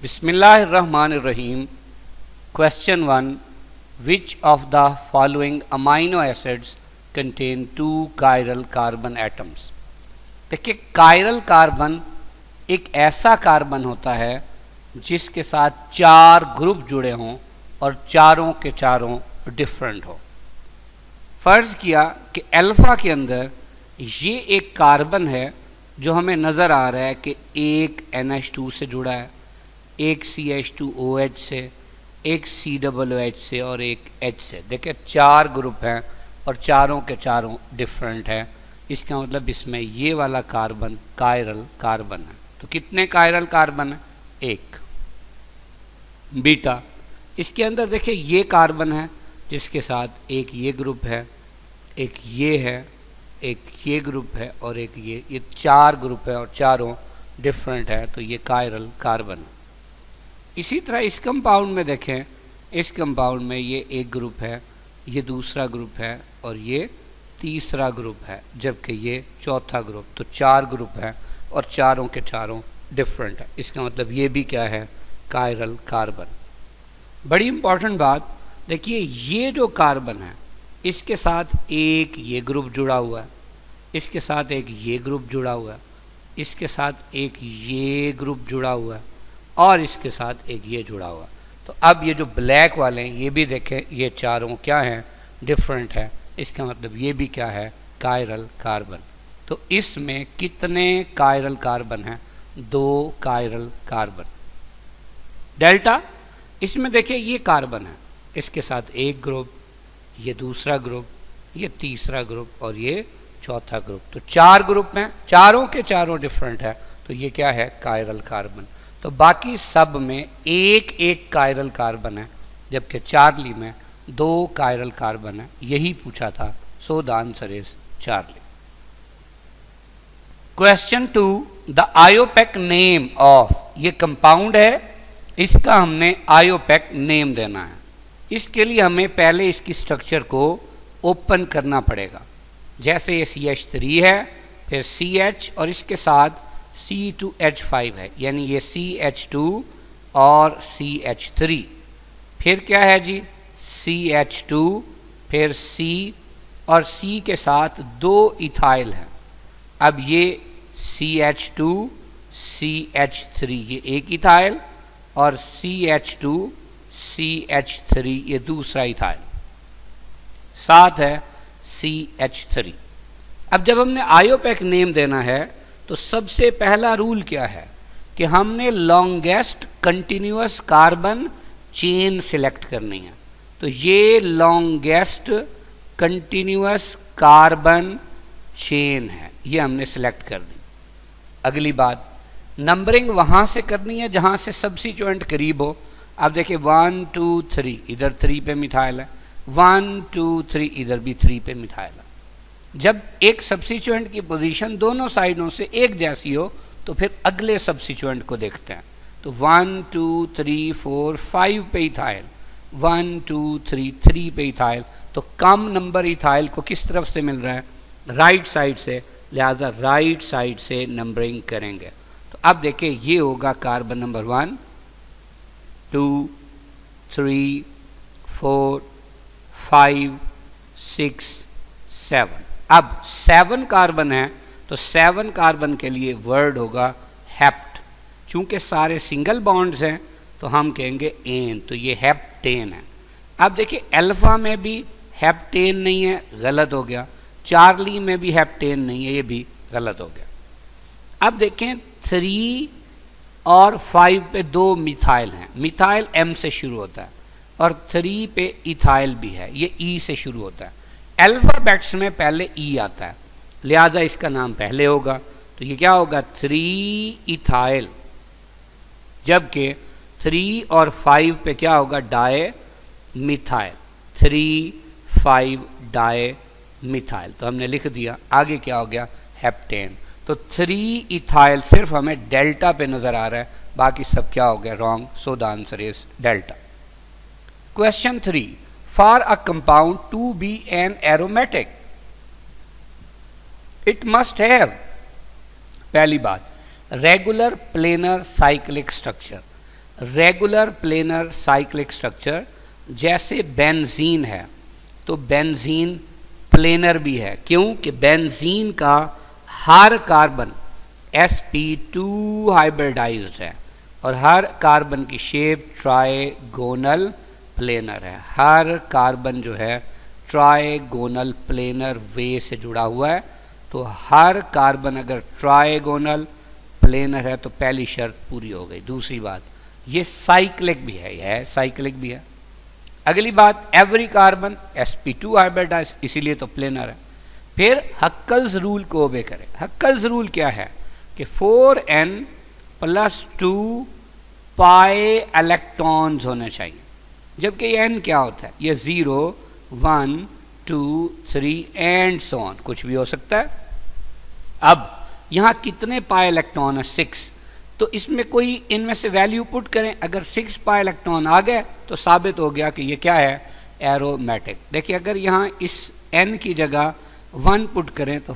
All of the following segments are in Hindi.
Bismillahirrahmanirrahim. Question 1. Which of the following amino acids contain two chiral carbon atoms? देखिए, कायरल कार्बन एक ऐसा कार्बन होता है जिसके साथ चार ग्रुप जुड़े हों और चारों के चारों डिफरेंट हो। फर्ज किया कि अल्फा के अंदर ये एक कार्बन है जो हमें नज़र आ रहा है कि एक NH2 से जुड़ा है, एक CH2OH से, एक COOH से और एक H से। देखिए, चार ग्रुप हैं और चारों के चारों डिफरेंट हैं। इसका मतलब इसमें ये वाला कार्बन कायरल कार्बन है। तो कितने कायरल कार्बन है? एक। बीटा, इसके अंदर देखिए ये कार्बन है जिसके साथ एक ये ग्रुप है, एक ये है, एक ये ग्रुप है और एक ये चार ग्रुप है और चारों डिफरेंट है। तो ये कायरल कार्बन है। इसी तरह इस कंपाउंड में देखें, इस कंपाउंड में ये एक ग्रुप है, ये दूसरा ग्रुप है और ये तीसरा ग्रुप है, जबकि ये चौथा ग्रुप। तो चार ग्रुप है और चारों के चारों डिफरेंट है। इसका मतलब ये भी क्या है? Chiral carbon. बड़ी इंपॉर्टेंट बात देखिए, ये जो कार्बन है इसके साथ एक ये ग्रुप जुड़ा हुआ है, इसके साथ एक ये ग्रुप जुड़ा हुआ है, इसके साथ एक ये ग्रुप जुड़ा हुआ है और इसके साथ एक ये जुड़ा हुआ है। तो अब ये जो ब्लैक वाले हैं ये भी देखें, ये चारों क्या हैं? डिफरेंट है। इसका मतलब ये भी क्या है? Chiral carbon. तो इसमें कितने कायरल कार्बन हैं? दो कायरल कार्बन। डेल्टा, इसमें देखिए ये कार्बन है, इसके साथ एक ग्रुप, ये दूसरा ग्रुप, ये तीसरा ग्रुप और ये चौथा ग्रुप। तो चार ग्रुप हैं, चारों के चारों डिफरेंट है। तो ये क्या है? Chiral carbon. तो बाकी सब में एक एक कायरल कार्बन है, जबकि चार्ली में दो कायरल कार्बन है। यही पूछा था, so the answer is Charlie. Question 2. The IUPAC name of, ये कंपाउंड है, इसका हमने आयोपेक नेम देना है। इसके लिए हमें पहले इसकी स्ट्रक्चर को ओपन करना पड़ेगा। जैसे ये CH3 है, फिर CH और इसके साथ C2H5 है, यानी ये CH2 और CH3। फिर क्या है जी? CH2, फिर C और C के साथ दो इथाइल है। अब ये CH2 CH3 ये एक इथाइल और CH2 CH3 ये दूसरा इथाइल, साथ है CH3। अब जब हमने आयोपेक नेम देना है तो सबसे पहला रूल क्या है कि हमने longest continuous carbon chain select करनी है। तो ये लॉन्गेस्ट कंटिन्यूअस कार्बन चेन है, ये हमने सिलेक्ट कर दी। अगली बात, नंबरिंग वहाँ से करनी है जहाँ से सब्स्टिट्यूएंट करीब हो। अब देखिए 1 2 3, इधर 3 पे मिथाइल है, 1 2 3 इधर भी 3 पे मिथाइल है। जब एक सब्स्टिट्यूएंट की पोजीशन दोनों साइडों से एक जैसी हो तो फिर अगले सब्स्टिट्यूएंट को देखते हैं। तो 1 2 3 4 5 पे इथाइल, 1 2 3 3 पे इथाइल। तो कम नंबर इथाइल को किस तरफ से मिल रहा है? राइट साइड से, लिहाजा राइट साइड से नंबरिंग करेंगे। तो अब देखिए ये होगा कार्बन नंबर 1 2 3 4 5 6 7। अब 7 कार्बन है तो 7 कार्बन के लिए वर्ड होगा हेप्ट। चूंकि सारे सिंगल बॉन्ड्स हैं तो हम कहेंगे एन, तो ये हेप्टेन है। अब देखिए अल्फा में भी हेप्टेन नहीं है, गलत हो गया। चार्ली में भी हेप्टेन नहीं है, ये भी गलत हो गया। अब देखें 3 और 5 पे दो मिथाइल हैं, मिथाइल M से शुरू होता है और 3 पे इथाइल भी है, ये E से शुरू होता है। अल्फाबेट्स में पहले E आता है, लिहाजा इसका नाम पहले होगा। तो ये क्या होगा? 3 इथाइल, जबकि 3 और 5 पे क्या होगा? Di methyl, 3 5 di methyl. तो हमने लिख दिया। आगे क्या हो गया? हेप्टेन। तो 3 इथाइल सिर्फ हमें डेल्टा पे नजर आ रहा है, बाकी सब क्या हो गया? Wrong. So the answer is delta. Question 3. For a compound to be an aromatic it must have, पहली बात, regular planar cyclic structure. Regular planar cyclic structure, जैसे बेंजीन है तो बेंजीन प्लेनर भी है। क्यों कि बेंजीन का हर कार्बन sp2 हाइब्रिडाइज्ड है और हर कार्बन की शेप ट्राइगोनल प्लेनर है। हर कार्बन जो है ट्राइगोनल प्लेनर वे से जुड़ा हुआ है। तो हर कार्बन अगर ट्राइगोनल प्लेनर है तो पहली शर्त पूरी हो गई। दूसरी बात, ये साइक्लिक भी है, यह साइक्लिक भी है। अगली बात, एवरी कार्बन sp2 हाइब्रिडाइज, इसीलिए तो प्लेनर है। फिर हक्कल्स रूल को ओबे करें। हक्कल्स रूल क्या है कि 4n + 2 पाई इलेक्ट्रॉन्स होने चाहिए, जबकि ये n क्या होता है, ये 0 1 2 3 एंड सो ऑन, कुछ भी हो सकता है। अब यहाँ कितने पाई इलेक्ट्रॉन है, 6, तो इसमें कोई इनमें से वैल्यू पुट करें। अगर 6 पाई इलेक्ट्रॉन आ गए तो साबित हो गया कि ये क्या है, एरोमेटिक। देखिए अगर यहाँ इस n की जगह 1 पुट करें तो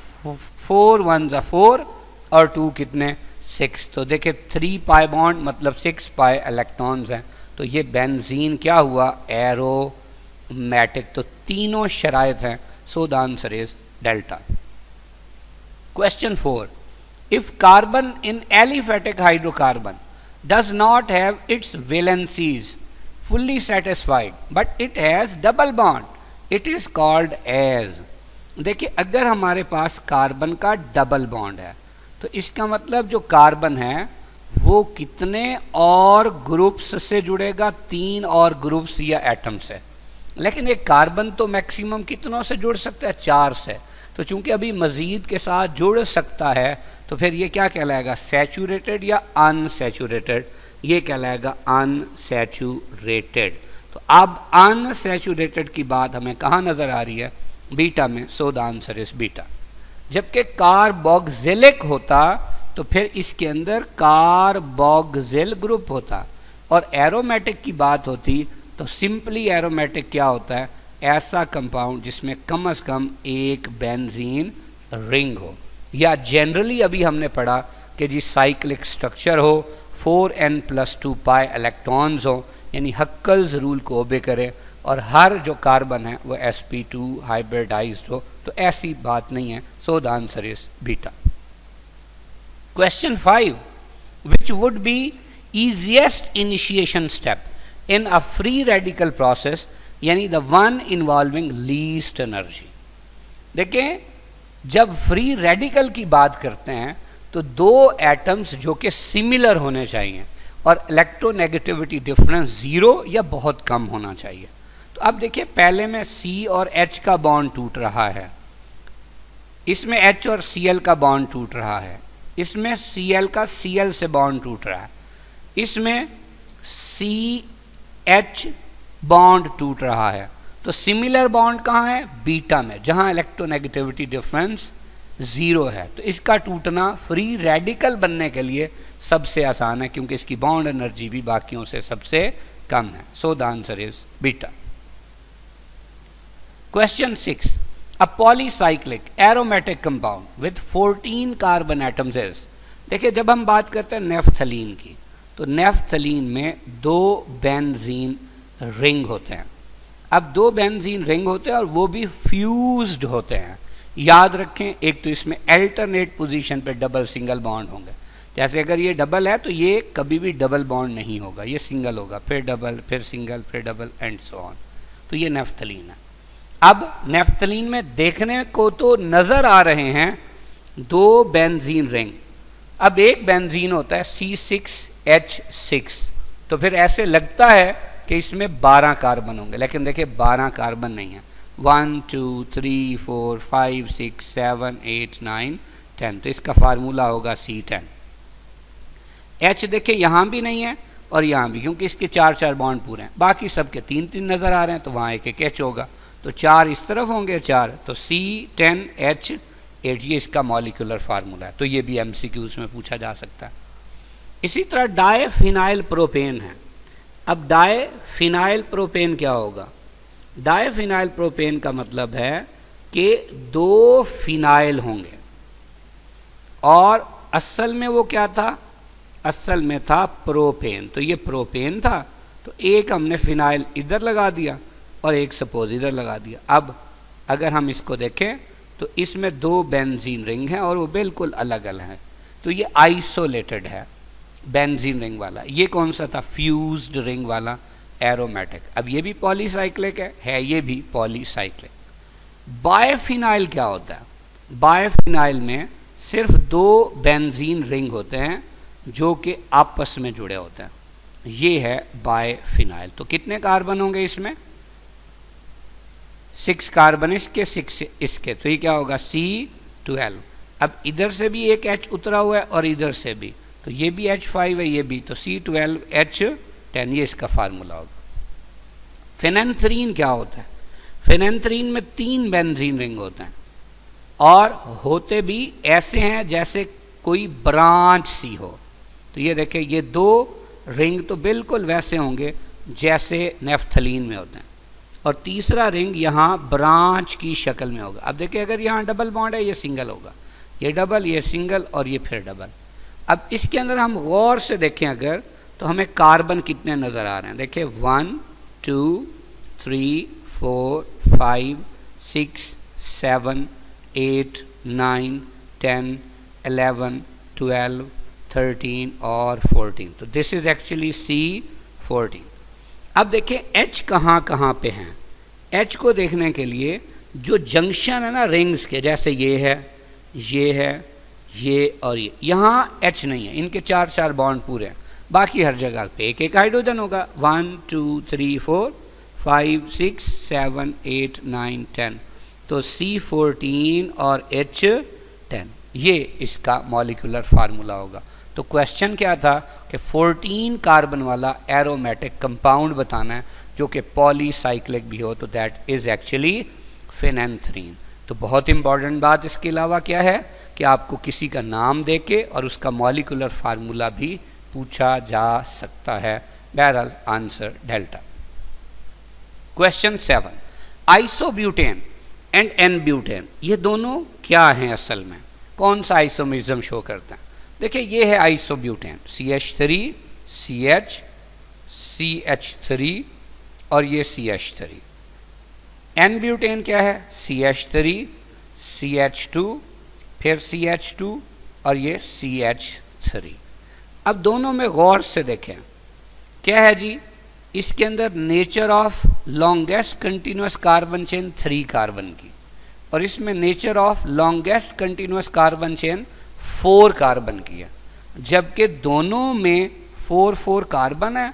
4 1 ज़ा 4 और 2 कितने, 6। तो देखिए 3 पाई बॉन्ड मतलब 6 पाई इलेक्ट्रॉन्स हैं। तो ये बेंजीन क्या हुआ, एरोमेटिक। तो तीनों शराइत हैं। So the answer is delta. Question 4. If carbon in aliphatic hydrocarbon does not have its valencies fully satisfied but it has double bond, it is called as। देखिए अगर हमारे पास कार्बन का डबल बॉन्ड है तो इसका मतलब जो कार्बन है वो कितने और ग्रुप्स से जुड़ेगा, 3 और ग्रुप्स या एटम से। लेकिन एक कार्बन तो मैक्सिमम कितनों से जुड़ सकता है, 4 से। तो चूंकि अभी मजीद के साथ जुड़ सकता है तो फिर ये क्या कहलाएगा, सैचुरेटेड या अनसैचुरेटेड, ये कहलाएगा अनसैचुरेटेड। तो अब अनसैचुरेटेड की बात हमें कहाँ नज़र आ रही है, बीटा में। So the answer is beta. जबकि कार्बोक्सिलिक होता तो फिर इसके अंदर कार्बोक्सिल ग्रुप होता, और एरोमेटिक की बात होती तो सिंपली एरोमेटिक क्या होता है, ऐसा कंपाउंड जिसमें कम से कम एक बेंजीन रिंग हो, या जनरली अभी हमने पढ़ा कि जी साइक्लिक स्ट्रक्चर हो, 4n + 2 पाई इलेक्ट्रॉन्स हो, यानी हक्कल्स रूल को ओबे करे और हर जो कार्बन है वो sp2 हाइब्रिडाइज्ड हो। तो ऐसी बात नहीं है। So the answer is beta. Question 5. Which would be easiest initiation step in a free radical process, यानी the one involving least energy. देखें जब फ्री रेडिकल की बात करते हैं तो 2 एटम्स जो कि सिमिलर होने चाहिए और इलेक्ट्रोनेगेटिविटी डिफरेंस 0 या बहुत कम होना चाहिए। तो अब देखिए पहले में C और H का बॉन्ड टूट रहा है, इसमें H और Cl का बॉन्ड टूट रहा है, इसमें Cl का Cl से बॉन्ड टूट रहा है, इसमें CH बॉन्ड टूट रहा है। तो सिमिलर बॉन्ड कहाँ है, बीटा में, जहाँ इलेक्ट्रोनेगेटिविटी डिफरेंस 0 है। तो इसका टूटना फ्री रेडिकल बनने के लिए सबसे आसान है क्योंकि इसकी बॉन्ड एनर्जी भी बाकियों से सबसे कम है। So the answer is beta. Question 6. A polycyclic aromatic compound with 14 carbon atoms is. देखिए जब हम बात करते हैं नेफ्थलीन की तो नेफ्थलीन में 2 बेंजीन रिंग होते हैं। अब 2 बेंजीन रिंग होते हैं और वो भी फ्यूज्ड होते हैं। याद रखें एक तो इसमें अल्टरनेट पोजीशन पे डबल सिंगल बॉन्ड होंगे। जैसे अगर ये डबल है तो ये कभी भी डबल बॉन्ड नहीं होगा, ये सिंगल होगा, फिर डबल, फिर सिंगल, फिर डबल एंड सो ऑन। तो ये नेफ्थलीन है। अब नेफ्थलीन में देखने को तो नज़र आ रहे हैं 2 बेंजीन रिंग। अब एक बेंजीन होता है C6H6, तो फिर ऐसे लगता है कि इसमें 12 कार्बन होंगे, लेकिन देखिए 12 कार्बन नहीं है। 1 2 3 4 5 6 7 8 9 10, तो इसका फार्मूला होगा C10। H देखिए यहाँ भी नहीं है और यहाँ भी, क्योंकि इसके 4 बॉन्ड पूरे हैं, बाकी सबके 3 नज़र आ रहे हैं, तो वहाँ एक H होगा। तो 4 इस तरफ होंगे 4, तो C10H8, ये इसका मॉलिक्यूलर फार्मूला है। तो ये भी MCQs में पूछा जा सकता है। इसी तरह डायफिनाइल प्रोपेन है। अब डायफिनाइल प्रोपेन क्या होगा, डायफिनाइल प्रोपेन का मतलब है कि 2 फिनाइल होंगे, और असल में वो क्या था, असल में था प्रोपेन, तो ये प्रोपेन था, तो एक हमने फिनाइल इधर लगा दिया और एक सपोज इधर लगा दिया। अब अगर हम इसको देखें तो इसमें 2 बेंजीन रिंग हैं और वो बिल्कुल अलग अलग हैं, तो ये आइसोलेटेड है बेंजीन रिंग वाला। ये कौन सा था? फ्यूज्ड रिंग वाला एरोमेटिक। अब ये भी पॉलीसाइक्लिक है ये भी पॉलीसाइक्लिक। बायफिनाइल क्या होता है? बायफिनाइल में सिर्फ 2 बेंजीन रिंग होते हैं जो कि आपस में जुड़े होते हैं, ये है बायफिनाइल। तो कितने कार्बन होंगे इसमें? 6 कार्बन इसके, 6 इसके, तो ये क्या होगा? C12। अब इधर से भी एक H उतरा हुआ है और इधर से भी, तो ये भी H5 है, ये भी, तो C12H10, ये इसका फार्मूला होगा। फेनेंथ्रीन क्या होता है? फेनेंथ्रीन में 3 बेंजीन रिंग होते हैं और होते भी ऐसे हैं जैसे कोई ब्रांच सी हो, तो ये देखें ये 2 रिंग तो बिल्कुल वैसे होंगे जैसे नेफ्थलीन में होते हैं, और तीसरा रिंग यहाँ ब्रांच की शक्ल में होगा। अब देखिए अगर यहाँ डबल बॉन्ड है ये सिंगल होगा, ये डबल, ये सिंगल और ये फिर डबल। अब इसके अंदर हम गौर से देखें अगर, तो हमें कार्बन कितने नज़र आ रहे हैं? देखिए 1 2 3 4 5 6 7 8 9 10 11 12 13 और 14, तो दिस इज एक्चुअली C14। अब देखिए H कहाँ कहाँ पे हैं? H को देखने के लिए जो जंक्शन है ना रिंग्स के, जैसे ये है, ये और ये, यहाँ H नहीं है, इनके 4 बॉन्ड पूरे हैं, बाकी हर जगह पे एक एक हाइड्रोजन होगा। 1 2 3 4 5 6 7 8 9 10, तो C14 और H10, ये इसका मॉलिक्यूलर फार्मूला होगा। तो क्वेश्चन क्या था कि 14 कार्बन वाला एरोमेटिक कंपाउंड बताना है जो कि पॉलीसाइक्लिक भी हो, तो दैट इज एक्चुअली फेनेंथ्रीन। तो बहुत इंपॉर्टेंट बात इसके अलावा क्या है कि आपको किसी का नाम देके और उसका मॉलिक्यूलर फार्मूला भी पूछा जा सकता है। बहरहाल answer delta. Question 7, isobutane and N-butane, ये दोनों क्या हैं असल में? कौन सा आइसोमरिज्म शो करते हैं? देखिए ये है आइसोब्यूटेन, CH3 CH CH3 और ये CH3। एन-ब्यूटेन क्या है? CH3 CH2 फिर CH2 और ये CH3। अब दोनों में गौर से देखें क्या है जी, इसके अंदर nature of longest continuous carbon chain 3 carbon की, और इसमें nature of longest continuous carbon chain 4 carbon की है, जबकि दोनों में 4 कार्बन है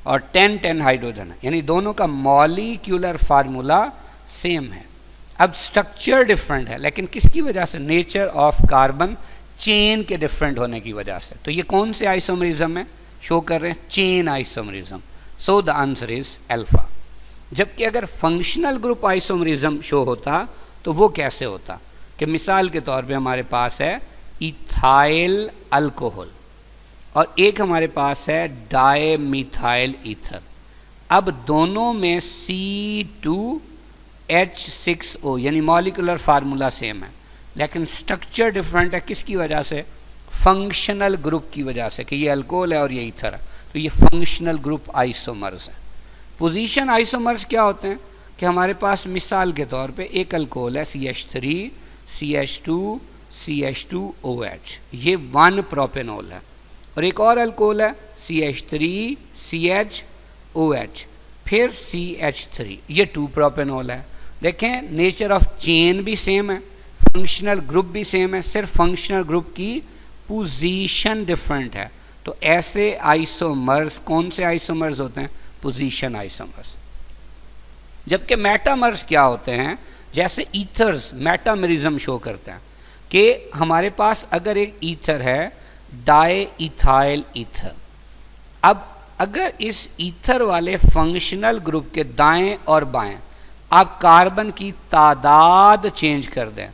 और 10 हाइड्रोजन है, यानी दोनों का मॉलिक्यूलर फार्मूला सेम है। अब स्ट्रक्चर डिफरेंट है, लेकिन किसकी वजह से? नेचर ऑफ कार्बन चेन के डिफरेंट होने की वजह से। तो ये कौन से आइसोमरिज्म है शो कर रहे हैं? Chain isomerism. So the answer is alpha. जबकि अगर फंक्शनल ग्रुप आइसोमरिज्म शो होता तो वो कैसे होता कि मिसाल के तौर पे हमारे पास है इथाइल अल्कोहल और एक हमारे पास है डायमिथाइल ईथर। अब दोनों में C2H6O यानी मॉलिक्यूलर फार्मूला सेम है, लेकिन स्ट्रक्चर डिफरेंट है। किसकी वजह से? फंक्शनल ग्रुप की वजह से, कि ये अल्कोहल है और ये ईथर है, तो ये फंक्शनल ग्रुप आइसोमर्स है। पोजीशन आइसोमर्स क्या होते हैं कि हमारे पास मिसाल के तौर पे एक अल्कोहल है CH3 CH2 CH2OH, ये 1 प्रोपेनॉल है, और एक और अल्कोहल है CH3 CHOH फिर CH3, ये 2 प्रोपेनॉल है। देखें नेचर ऑफ चेन भी सेम है, फंक्शनल ग्रुप भी सेम है, सिर्फ फंक्शनल ग्रुप की पोजीशन डिफरेंट है। तो ऐसे आइसोमर्स कौन से आइसोमर्स होते हैं? Position isomers. जबकि मेटामर्स क्या होते हैं? जैसे ईथर्स मेटामरिज्म शो करते हैं कि हमारे पास अगर एक ईथर है डाइइथाइल ईथर, अब अगर इस ईथर वाले फंक्शनल ग्रुप के दाएं और बाएं आप कार्बन की तादाद चेंज कर दें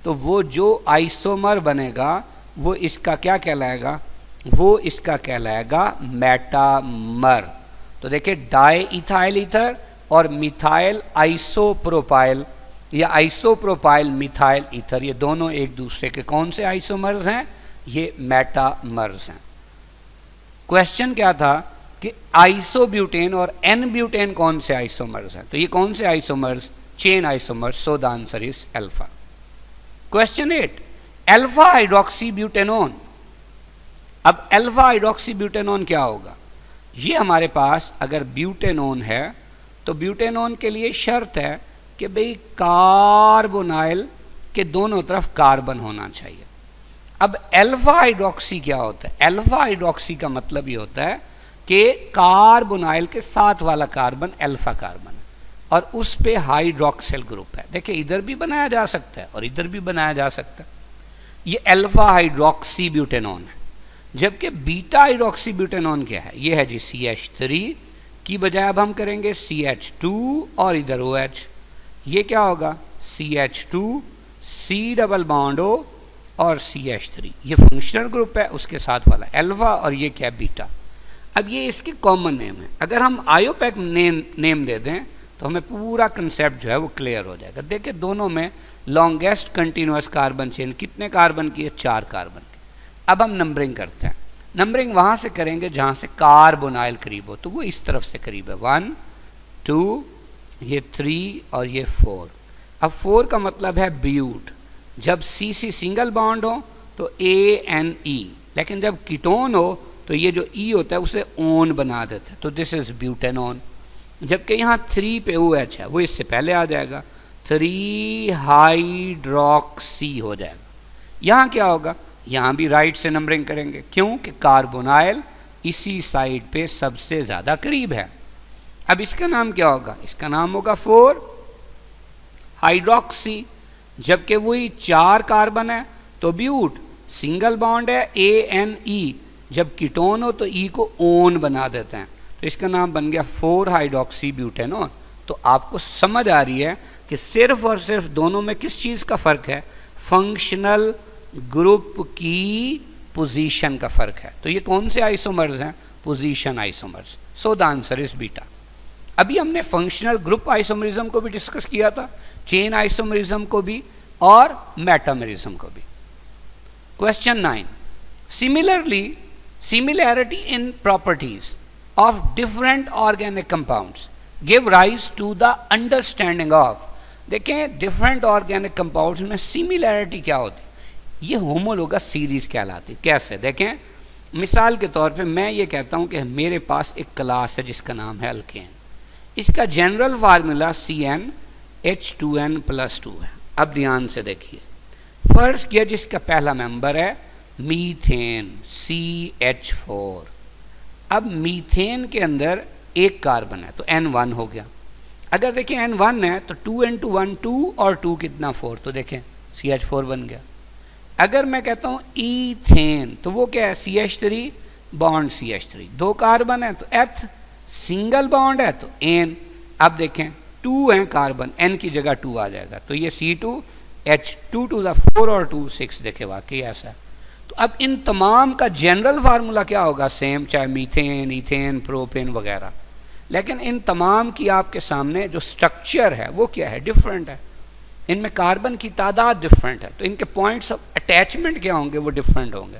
तो वो जो आइसोमर बनेगा वो इसका क्या कहलाएगा? वो इसका कहलाएगा मेटामर। तो देखिए डाइइथाइल ईथर और मिथाइल आइसोप्रोपाइल या आइसोप्रोपाइल मिथाइल ईथर, ये दोनों एक दूसरे के कौन से आइसोमर्स हैं? ये मेटामर्स हैं। क्वेश्चन क्या था कि आइसोब्यूटेन और एन ब्यूटेन कौन से आइसोमर्स हैं, तो ये कौन से isomers, chain isomers, so the answer is alpha. Question 8, alpha hydroxy butanone. अब अल्फा हाइड्रोक्सी ब्यूटेनोन क्या होगा, ये हमारे पास अगर ब्यूटेनोन है तो ब्यूटेनोन के लिए शर्त है कि भाई कार्बोनाइल के दोनों तरफ कार्बन होना चाहिए। अब अल्फा हाइड्रोक्सी क्या होता है, अल्फा हाइड्रोक्सी का मतलब ये होता है कि कार्बोनाइल के साथ वाला कार्बन अल्फा कार्बन है और उस पे हाइड्रोक्सिल ग्रुप है। देखिए इधर भी बनाया जा सकता है और इधर भी बनाया जा सकता है, ये अल्फा हाइड्रोक्सी ब्यूटेनोन है। जबकि बीटा हाइड्रोक्सी ब्यूटेनोन क्या है, ये है जी CH3 की बजाय अब हम करेंगे CH2 और इधर OH, ये क्या होगा CH2 C double bond O और CH3, ये फंक्शनल ग्रुप है, उसके साथ वाला अल्फा और ये क्या बीटा। अब ये इसके कॉमन नेम है, अगर हम आयोपैक नेम दे दें तो हमें पूरा कंसेप्ट जो है वो क्लियर हो जाएगा। देखिए दोनों में लॉन्गेस्ट कंटिन्यूअस कार्बन चेन कितने कार्बन की है, 4 कार्बन की। अब हम नंबरिंग करते हैं, नंबरिंग वहाँ से करेंगे जहाँ से कार्बोनाइल करीब हो, तो वो इस तरफ से करीब है 1 2 ये 3 और ये 4। अब 4 का मतलब है ब्यूट, जब CC सिंगल बॉन्ड हो तो ANE, लेकिन जब कीटोन हो तो ये जो E होता है उसे ओन बना देते हैं, तो दिस इज ब्यूटेनोन। जबकि यहाँ 3 पे OH है, वो इससे पहले आ जाएगा, 3 हाइड्रोक्सी हो जाएगा। यहाँ क्या होगा, यहाँ भी राइट से नंबरिंग करेंगे, क्यों कि कार्बोनाइल इसी साइड पे सबसे ज़्यादा करीब है। अब इसका नाम क्या होगा, इसका नाम होगा 4 हाइड्रोक्सी। जबकि वही 4 कार्बन है तो ब्यूट, सिंगल बॉन्ड है ANE, जब कीटोन हो तो E को ओन बना देते हैं, तो इसका नाम बन गया 4 हाइड्रोक्सी ब्यूटेनोन। तो आपको समझ आ रही है कि सिर्फ और सिर्फ दोनों में किस चीज़ का फ़र्क है, फंक्शनल ग्रुप की पोजीशन का फ़र्क है। तो ये कौन से आइसोमर्स हैं, position isomers, so the answer is beta. अभी हमने फंक्शनल ग्रुप आइसोमरिज्म को भी डिस्कस किया था, चेन आइसोमरिज्म को भी और मेटामरिज्म को भी। Question 9, similarly similarity in properties of different organic compounds give rise to the understanding of. देखें डिफरेंट ऑर्गेनिक कंपाउंड्स में सिमिलैरिटी क्या होती, ये होमोलोगस सीरीज कहलाती। कैसे, देखें मिसाल के तौर पे मैं ये कहता हूँ कि मेरे पास एक क्लास है जिसका नाम है अल्केन, इसका जनरल फार्मूला CnH2n+2 है। अब ध्यान से देखिए, फर्स्ट किया जिसका पहला मेंबर है मीथेन CH4। अब मीथेन के अंदर एक कार्बन है तो N1 हो गया। अगर देखें N1 है तो 2 × 2 और 2 कितना 4, तो देखें CH4 बन गया। अगर मैं कहता हूँ ईथेन तो वो क्या है CH3 बॉन्ड CH3, 2 कार्बन है तो H, सिंगल बॉन्ड है तो N। अब देखें 2 हैं कार्बन, N की जगह 2 आ जाएगा, तो ये C2H2 2 4 और 2 6। देखे वाकई ऐसा है। तो अब इन तमाम का जनरल फार्मूला क्या होगा, सेम, चाहे मीथेन, इथेन, प्रोपेन वगैरह, लेकिन इन तमाम की आपके सामने जो स्ट्रक्चर है वो क्या है, डिफरेंट है। इनमें कार्बन की तादाद डिफरेंट है, तो इनके पॉइंट्स ऑफ अटैचमेंट क्या होंगे, वो डिफरेंट होंगे।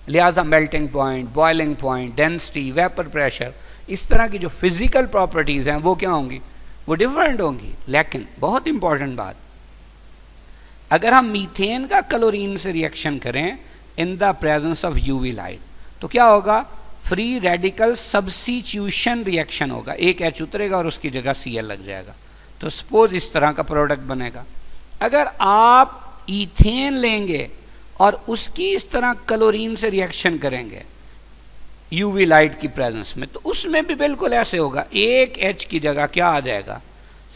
लिहाजा melting point, boiling point, density, vapour pressure, इस तरह की जो फिजिकल प्रॉपर्टीज़ हैं वो क्या होंगी, वो डिफरेंट होंगी। लेकिन बहुत इंपॉर्टेंट बात, अगर हम मीथेन का क्लोरीन से रिएक्शन करें in the presence of UV light तो क्या होगा, फ्री रेडिकल सब्स्टिट्यूशन रिएक्शन होगा, एक H उतरेगा और उसकी जगह Cl लग जाएगा, तो सपोज इस तरह का प्रोडक्ट बनेगा। अगर आप ईथेन लेंगे और उसकी इस तरह क्लोरीन से रिएक्शन करेंगे यूवी लाइट की प्रेजेंस में, तो उसमें भी बिल्कुल ऐसे होगा, एक H की जगह क्या आ जाएगा,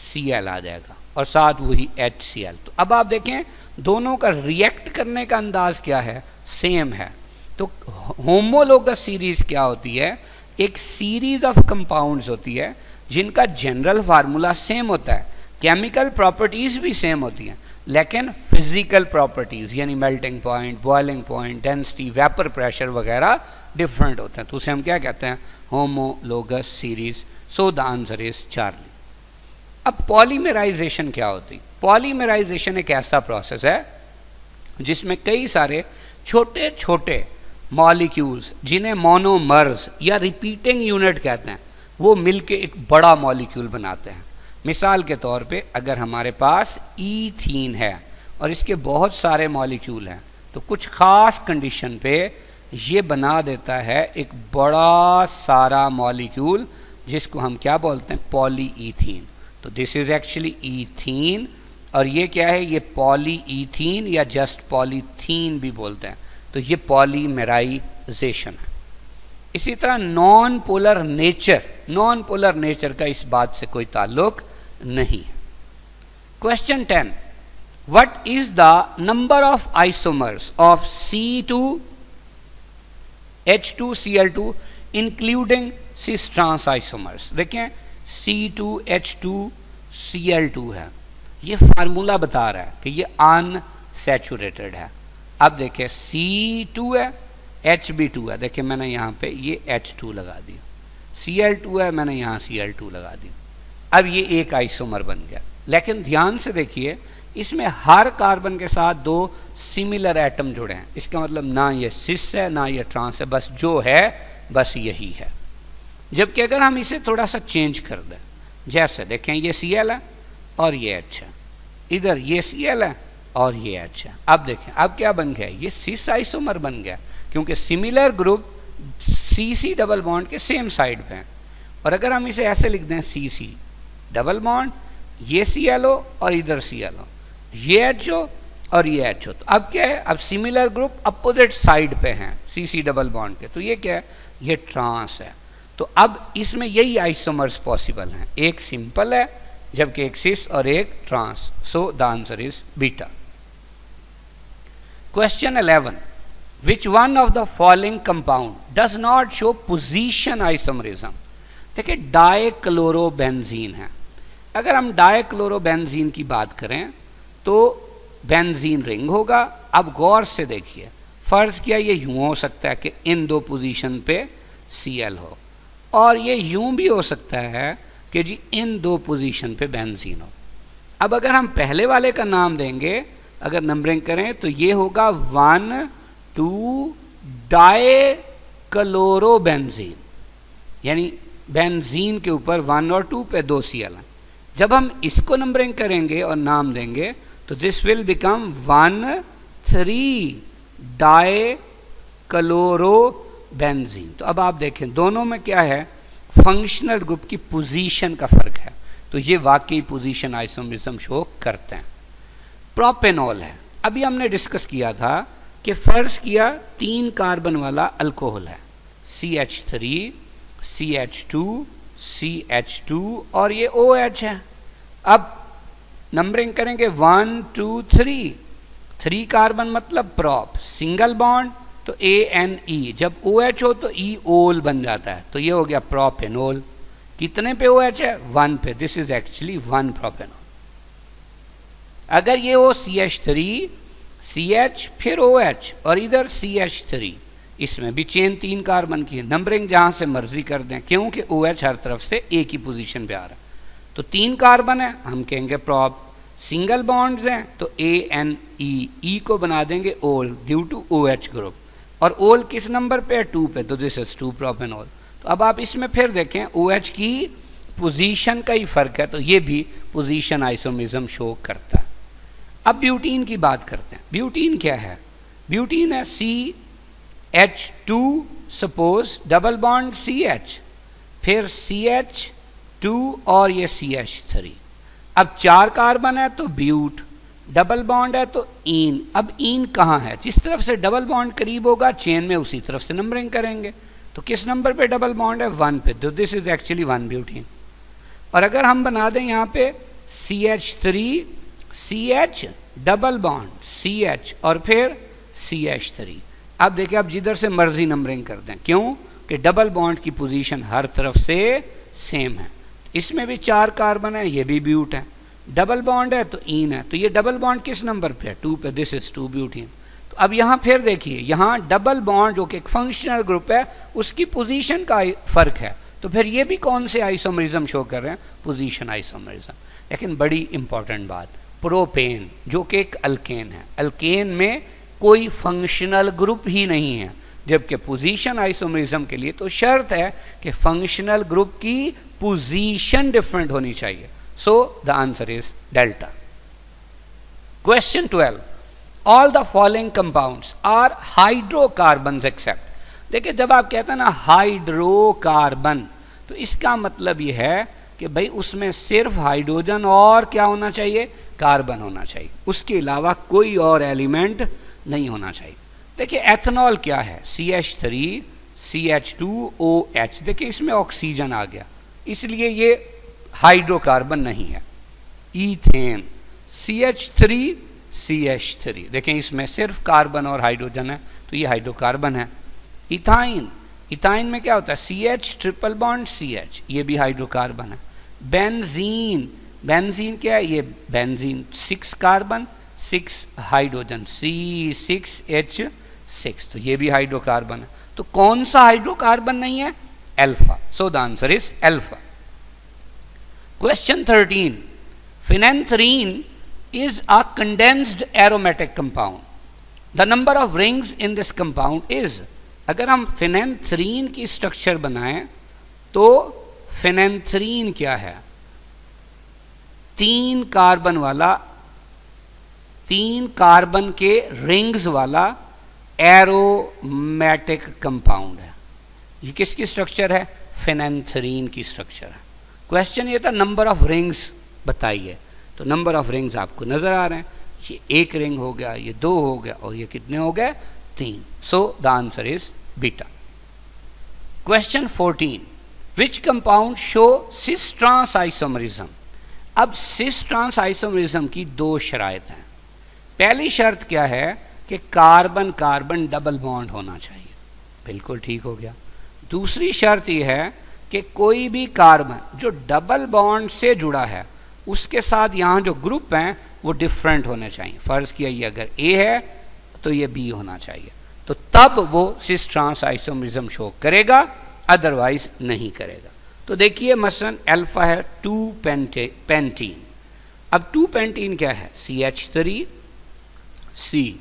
Cl आ जाएगा और साथ वही HCl। तो अब आप देखें दोनों का रिएक्ट करने का अंदाज क्या है, सेम है। तो होमोलोगस सीरीज क्या होती है, एक सीरीज ऑफ कंपाउंड्स होती है जिनका जनरल फार्मूला सेम होता है, केमिकल प्रॉपर्टीज भी सेम होती हैं, लेकिन फिजिकल प्रॉपर्टीज यानी melting point, boiling point, density, vapour pressure वगैरह डिफरेंट होते हैं। तो उसे हम क्या कहते हैं, homologous series. So the answer is Charlie. अब पॉलीमराइजेशन क्या होती है, पॉलीमराइजेशन एक ऐसा प्रोसेस है जिसमें कई सारे छोटे छोटे मॉलिक्यूल्स जिन्हें मोनोमर्स या रिपीटिंग यूनिट कहते हैं, वो मिलके एक बड़ा मॉलिक्यूल बनाते हैं। मिसाल के तौर पे अगर हमारे पास ईथीन है और इसके बहुत सारे मॉलिक्यूल हैं, तो कुछ ख़ास कंडीशन पे ये बना देता है एक बड़ा सारा मॉलिक्यूल, जिसको हम क्या बोलते हैं, पॉलीईथीन। तो दिस इज़ एक्चुअली ईथीन, और ये क्या है, ये पॉलीईथीन या जस्ट पॉलीथीन भी बोलते हैं। तो ये पॉलीमेराइजेशन है। इसी तरह नॉन पोलर नेचर का इस बात से कोई ताल्लुक नहीं है। Question 10, what is the number of isomers of C2H2Cl2 including cis trans isomers. देखें C2H2Cl2 है, ये फार्मूला बता रहा है कि ये अनसैचुरेटेड है। अब देखें C2 है, H भी 2 है, देखिए मैंने यहाँ पे ये H2 लगा दिया, Cl2 है, मैंने यहाँ Cl2 लगा दिया। अब ये एक आइसोमर बन गया। लेकिन ध्यान से देखिए, इसमें हर कार्बन के साथ 2 सिमिलर एटम जुड़े हैं। इसका मतलब ना ये सिस है ना ये ट्रांस है, बस जो है बस यही है। जबकि अगर हम इसे थोड़ा सा चेंज कर दें, जैसे देखें ये Cl है और ये H है, इधर ये Cl है और ये H है। अब देखें अब क्या बन गया, ये सिस आइसोमर बन गया, क्योंकि similar group CC double bond के सेम साइड पे हैं। और अगर हम इसे ऐसे लिख दें CC डबल बॉन्ड, ये ClO और इधर ClO, ये HO और ये HO, तो अब क्या है, अब सिमिलर ग्रुप अपोजिट साइड पे हैं CC डबल बॉन्ड के, तो ये क्या है, ये ट्रांस है। तो अब इसमें यही आइसोमर्स पॉसिबल हैं, एक सिंपल है जबकि एक सिस और एक trans. So the answer is beta. Question 11, which one of the following compound does not show position isomerism. देखिए डाइक्लोरोबेंजीन है। अगर हम डाइक्लोरोबेंजीन की बात करें तो बेंजीन रिंग होगा। अब गौर से देखिए, फर्ज किया ये यूं हो सकता है कि इन 2 पोजीशन पे Cl हो, और ये यूं भी हो सकता है कि जी इन 2 पोजीशन पे बेंजीन हो। अब अगर हम पहले वाले का नाम देंगे, अगर नंबरिंग करें तो ये होगा 1 2 डाइक्लोरोबेंजीन, यानी बेंजीन के ऊपर 1 और 2 पे 2 Cl हैं। जब हम इसको नंबरिंग करेंगे और नाम देंगे तो दिस विल बिकम 1 3 डाइक्लोरोबेंजीन। तो अब आप देखें दोनों में क्या है, फंक्शनल ग्रुप की पोजीशन का फर्क है, तो ये वाकई पोजीशन आइसोमरिज्म शो करते हैं। प्रोपेनॉल है, अभी हमने डिस्कस किया था कि फर्ज किया 3 कार्बन वाला अल्कोहल है, CH3 CH2 CH2 और ये OH है। अब नंबरिंग करेंगे 1 2 3, 3 कार्बन मतलब प्रॉप, सिंगल बॉन्ड तो ANE, जब OH हो तो E ओल बन जाता है, तो ये हो गया प्रोपेनॉल। कितने पे OH है, 1 पे, दिस इज एक्चुअली 1 प्रोपेनॉल। अगर ये हो CH3 CH फिर OH और इधर CH3, इसमें भी चेन 3 कार्बन की है, नंबरिंग जहां से मर्जी कर दें, क्योंकि OH हर तरफ से एक ही पोजीशन पे आ रहा है। तो 3 कार्बन है, हम कहेंगे प्रॉप, सिंगल बॉन्ड्स हैं तो ANE, E को बना देंगे ओल ड्यू टू OH ग्रुप, और ओल किस नंबर पे है, 2 पे, तो दिस इज 2 प्रोपेनॉल। तो अब आप इसमें फिर देखें OH की पोजीशन का ही फर्क है, तो ये भी पोजीशन आइसोमरिज्म शो करता है। अब ब्यूटीन की बात करते हैं। ब्यूटीन क्या है, ब्यूटीन है CH2 suppose double bond CH, फिर CH2 और ये CH3। अब 4 कार्बन है तो ब्यूट, डबल बॉन्ड है तो ईन। अब ईन कहाँ है, जिस तरफ से डबल बॉन्ड करीब होगा चेन में उसी तरफ से नंबरिंग करेंगे, तो किस नंबर पे डबल बॉन्ड है, 1 पे, तो दिस इज एक्चुअली 1 ब्यूटीन। और अगर हम बना दें यहाँ पे CH3 CH double bond CH और फिर CH3, अब देखिए अब जिधर से मर्जी नंबरिंग कर दें, क्यों कि डबल बॉन्ड की पोजीशन हर तरफ से सेम है। इसमें भी 4 कार्बन है, ये भी ब्यूट है, डबल बॉन्ड है तो ईन है, तो ये डबल बॉन्ड किस नंबर पे है, 2 पे, दिस इज 2 ब्यूटीन। तो अब यहाँ फिर देखिए, यहाँ डबल बॉन्ड जो कि एक फंक्शनल ग्रुप है उसकी पोजीशन का फर्क है, तो फिर ये भी कौन से आइसोमरिज्म शो कर रहे हैं, पोजीशन आइसोमरिज्म। लेकिन बड़ी इंपॉर्टेंट बात, प्रोपेन जो कि एक अल्केन है, अल्केन में कोई फंक्शनल ग्रुप ही नहीं है, जबकि पोजीशन आइसोमरिज्म के लिए तो शर्त है कि फंक्शनल ग्रुप की पोजीशन डिफरेंट होनी चाहिए। So the answer is delta. Question 12, all the following compounds are hydrocarbons except. देखिए जब आप कहते हैं ना हाइड्रोकार्बन, तो इसका मतलब यह है कि भाई उसमें सिर्फ हाइड्रोजन और क्या होना चाहिए, कार्बन होना चाहिए, उसके अलावा कोई और एलिमेंट नहीं होना चाहिए। देखिए एथेनॉल क्या है, CH3 CH2OH, देखिए इसमें ऑक्सीजन आ गया, इसलिए ये हाइड्रोकार्बन नहीं है। ईथेन CH3 CH3, देखें इसमें सिर्फ कार्बन और हाइड्रोजन है, तो ये हाइड्रोकार्बन है। इथाइन, इथाइन में क्या होता है, CH ट्रिपल बॉन्ड CH, ये भी हाइड्रोकार्बन है। बेंजीन, बेंजीन क्या है, ये बेंजीन 6 कार्बन 6 हाइड्रोजन C6H6, तो ये भी हाइड्रोकार्बन है। तो कौन सा हाइड्रोकार्बन नहीं है, alpha. So the answer is alpha. Question 13, phenanthrene is a condensed aromatic compound. The number of rings in this compound is, अगर हम फिनेंथ्रीन की स्ट्रक्चर बनाएं तो फिनेंथ्रीन क्या है, 3 कार्बन वाला, 3 कार्बन के रिंग्स वाला एरोमेटिक कंपाउंड है। ये किसकी स्ट्रक्चर है, फिनेंथ्रीन की स्ट्रक्चर है। क्वेश्चन ये था नंबर ऑफ रिंग्स बताइए, तो नंबर ऑफ रिंग्स आपको नजर आ रहे हैं, ये 1 रिंग हो गया, ये 2 हो गया, और ये कितने हो गए, 3। So the answer is beta. Question 14, which compound show cis trans isomerism. अब सिस ट्रांस आइसोमरिज्म की 2 शराइत हैं। पहली शर्त क्या है कि कार्बन कार्बन डबल बॉन्ड होना चाहिए, बिल्कुल ठीक हो गया। दूसरी शर्त यह है कि कोई भी कार्बन जो डबल बॉन्ड से जुड़ा है उसके साथ यहाँ जो ग्रुप हैं वो डिफरेंट होने चाहिए। फर्ज किया ये अगर A है तो ये B होना चाहिए, तो तब वो सिस ट्रांस आइसोमरिज्म शो करेगा, अदरवाइज नहीं करेगा। तो देखिए मसलन अल्फा है 2 पेंटीन। अब 2 पेंटीन क्या है, CH3 C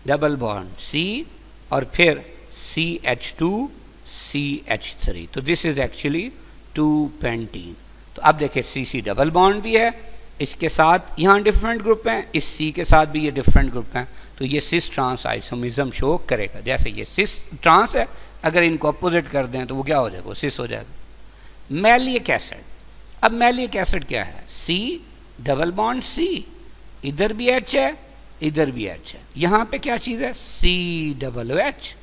double bond C और फिर CH2 CH3, तो दिस इज एक्चुअली 2 पेंटीन। तो अब देखिए CC डबल बॉन्ड भी है, इसके साथ यहाँ डिफरेंट ग्रुप हैं, इस C के साथ भी ये डिफरेंट ग्रुप हैं, तो ये सिस ट्रांस आइसोमरिज्म शो करेगा। जैसे ये सिस ट्रांस है, अगर इनको अपोजिट कर दें तो वो क्या हो जाएगा, वो सिस हो जाएगा। मैलिक एसिड, अब मैलिक एसिड क्या है, C डबल बॉन्ड C, इधर भी H है इधर भी H है, यहाँ पे क्या चीज़ है, COOH,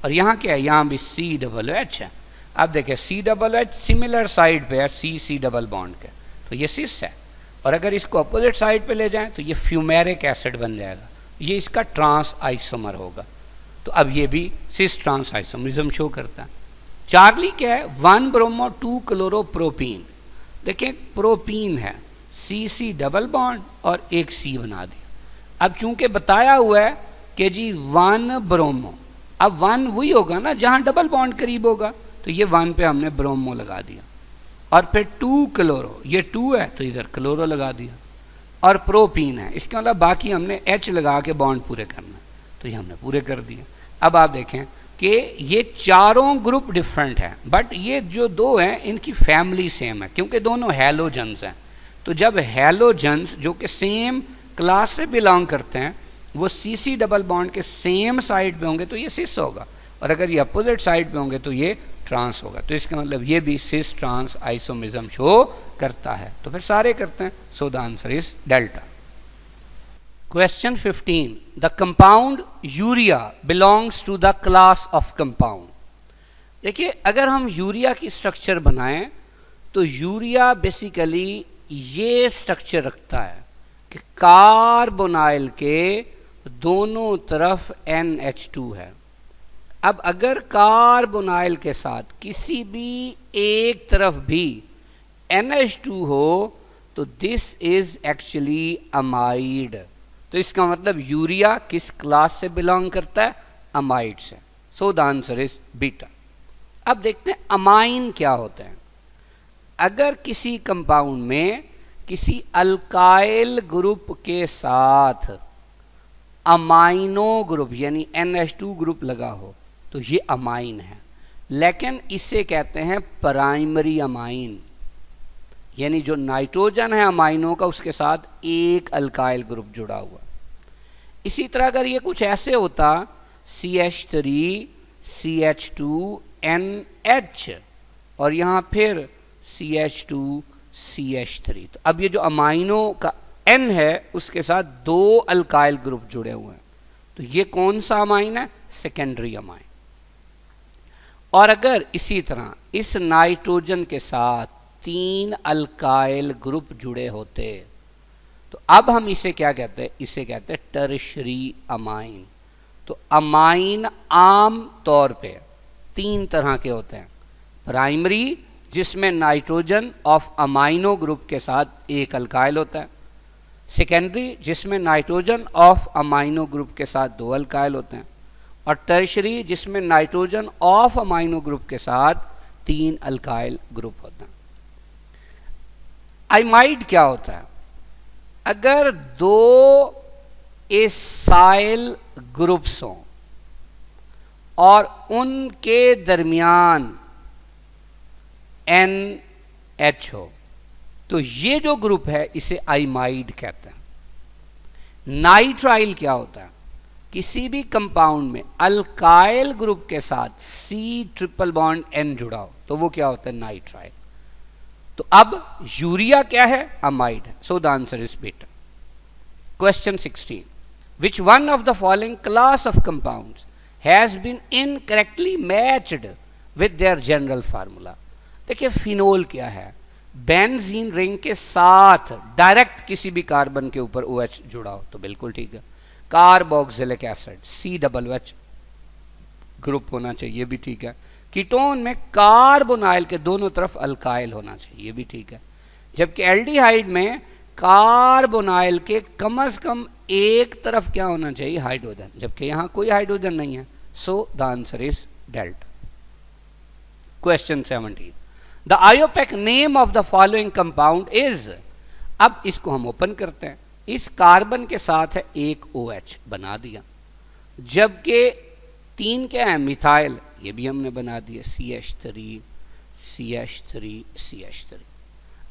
और यहाँ क्या है, यहाँ भी COOH है। अब देखिए COOH सिमिलर साइड पे है C डबल बॉन्ड के, तो ये सिस है, और अगर इसको अपोजिट साइड पे ले जाएं तो ये फ्यूमेरिक एसिड बन जाएगा, ये इसका ट्रांस आइसोमर होगा। तो अब ये भी सिस ट्रांस आइसोमरिज्म शो करता है। चार्ली क्या है, 1 ब्रोमो 2 क्लोरोप्रोपीन, देखिए प्रोपीन है, CC डबल बॉन्ड और एक C बना दिया। अब चूंकि बताया हुआ है कि जी 1 ब्रोमो, अब 1 वही होगा ना जहाँ डबल बॉन्ड करीब होगा, तो ये 1 पे हमने ब्रोमो लगा दिया, और फिर 2 क्लोरो, ये 2 है तो इधर क्लोरो लगा दिया, और प्रोपीन है, इसके मतलब बाकी हमने H लगा के बॉन्ड पूरे करना है, तो ये हमने पूरे कर दिए। अब आप देखें कि ये चारों ग्रुप डिफरेंट हैं, बट ये जो 2 हैं इनकी फैमिली सेम है, क्योंकि दोनों हैलोजन्स हैं। तो जब हैलोजन्स जो कि सेम क्लास से बिलोंग करते हैं वो CC डबल बॉन्ड के सेम साइड पे होंगे तो ये सिस होगा, और अगर ये अपोजिट साइड पे होंगे तो ये ट्रांस होगा। तो इसका मतलब ये भी सिस ट्रांस आइसोमरिज्म शो करता है, तो फिर सारे करते हैं। So the answer is delta. Question 15, the compound urea belongs to the class of compound. देखिए अगर हम यूरिया की स्ट्रक्चर बनाएं तो यूरिया बेसिकली ये स्ट्रक्चर रखता है कि कार्बोनाइल के दोनों तरफ NH2 है। अब अगर कार्बोनाइल के साथ किसी भी एक तरफ भी NH2 हो तो दिस इज एक्चुअली अमाइड। तो इसका मतलब यूरिया किस क्लास से बिलोंग करता है, अमाइड से। सो द आंसर इज बीटा। अब देखते हैं अमाइन क्या होते हैं। अगर किसी कंपाउंड में किसी अल्काइल ग्रुप के साथ अमाइनो ग्रुप यानी NH2 ग्रुप लगा हो तो ये अमाइन है, लेकिन इसे कहते हैं प्राइमरी अमाइन, यानी जो नाइट्रोजन है अमाइनो का उसके साथ एक अल्काइल ग्रुप जुड़ा हुआ। इसी तरह अगर ये कुछ ऐसे होता CH3 CH2NH और यहाँ फिर CH2 CH3, तो अब ये जो अमाइनो का N है उसके साथ दो अल्काइल ग्रुप जुड़े हुए हैं, तो ये कौन सा अमाइन है? Secondary amine. और अगर इसी तरह इस नाइट्रोजन के साथ 3 अल्काइल ग्रुप जुड़े होते तो अब हम इसे क्या कहते हैं? इसे कहते हैं टर्शरी अमाइन। तो अमाइन आम तौर पे 3 तरह के होते हैं, प्राइमरी जिसमें नाइट्रोजन ऑफ अमाइनो ग्रुप के साथ एक अल्काइल होता है, सेकेंडरी जिसमें नाइट्रोजन ऑफ अमाइनो ग्रुप के साथ 2 अल्काइल होते हैं, और टर्शरी जिसमें नाइट्रोजन ऑफ अमाइनो ग्रुप के साथ 3 अल्काइल ग्रुप होते हैं। आइमाइड क्या होता है? अगर 2 एसाइल ग्रुप्स हों और उनके दरमियान NH हो तो ये जो ग्रुप है इसे आइमाइड कहते हैं। नाइट्राइल क्या होता है? किसी भी कंपाउंड में अल्काइल ग्रुप के साथ C ट्रिपल बॉन्ड N जुड़ा हो तो वो क्या होता है? नाइट्राइल। तो अब यूरिया क्या है? अमाइड है। So the answer is beta. Question 16, which one of the following class of compounds has been incorrectly matched with their general formula. देखिए फिनोल क्या है? बेंजीन रिंग के साथ डायरेक्ट किसी भी कार्बन के ऊपर OH जुड़ा हो तो बिल्कुल ठीक है। कार्बोक्सिलिक एसिड COOH ग्रुप होना चाहिए, भी ठीक है। कीटोन में कार्बोनाइल के दोनों तरफ अल्काइल होना चाहिए, ये भी ठीक है। जबकि एल्डिहाइड में कार्बोनाइल के कम से कम एक तरफ क्या होना चाहिए? हाइड्रोजन, जबकि यहां कोई हाइड्रोजन नहीं है। So the answer is delta. Question 17, the IUPAC name of the following compound is. अब इसको हम ओपन करते हैं, इस कार्बन के साथ है एक OH बना दिया, जबकि 3 क्या है? मिथाइल, ये भी हमने बना दिया CH3 CH3 CH3।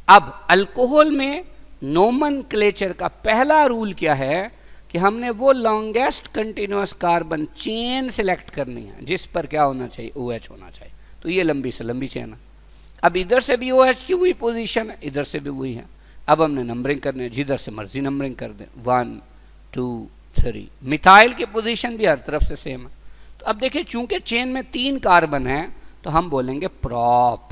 अब अल्कोहल में नोमेनक्लेचर का पहला रूल क्या है कि हमने वो longest continuous carbon chain select करनी है जिस पर क्या होना चाहिए? OH होना चाहिए। तो ये लंबी से लंबी चेन है। अब इधर से भी OH की वही पोजीशन है, इधर से भी वही है। अब हमने नंबरिंग करने है, जिधर से मर्जी नंबरिंग कर दें, 1 2 3। मिथाइल की पोजीशन भी हर तरफ से सेम है। तो अब देखिए चूंकि चेन में 3 कार्बन है तो हम बोलेंगे प्रॉप।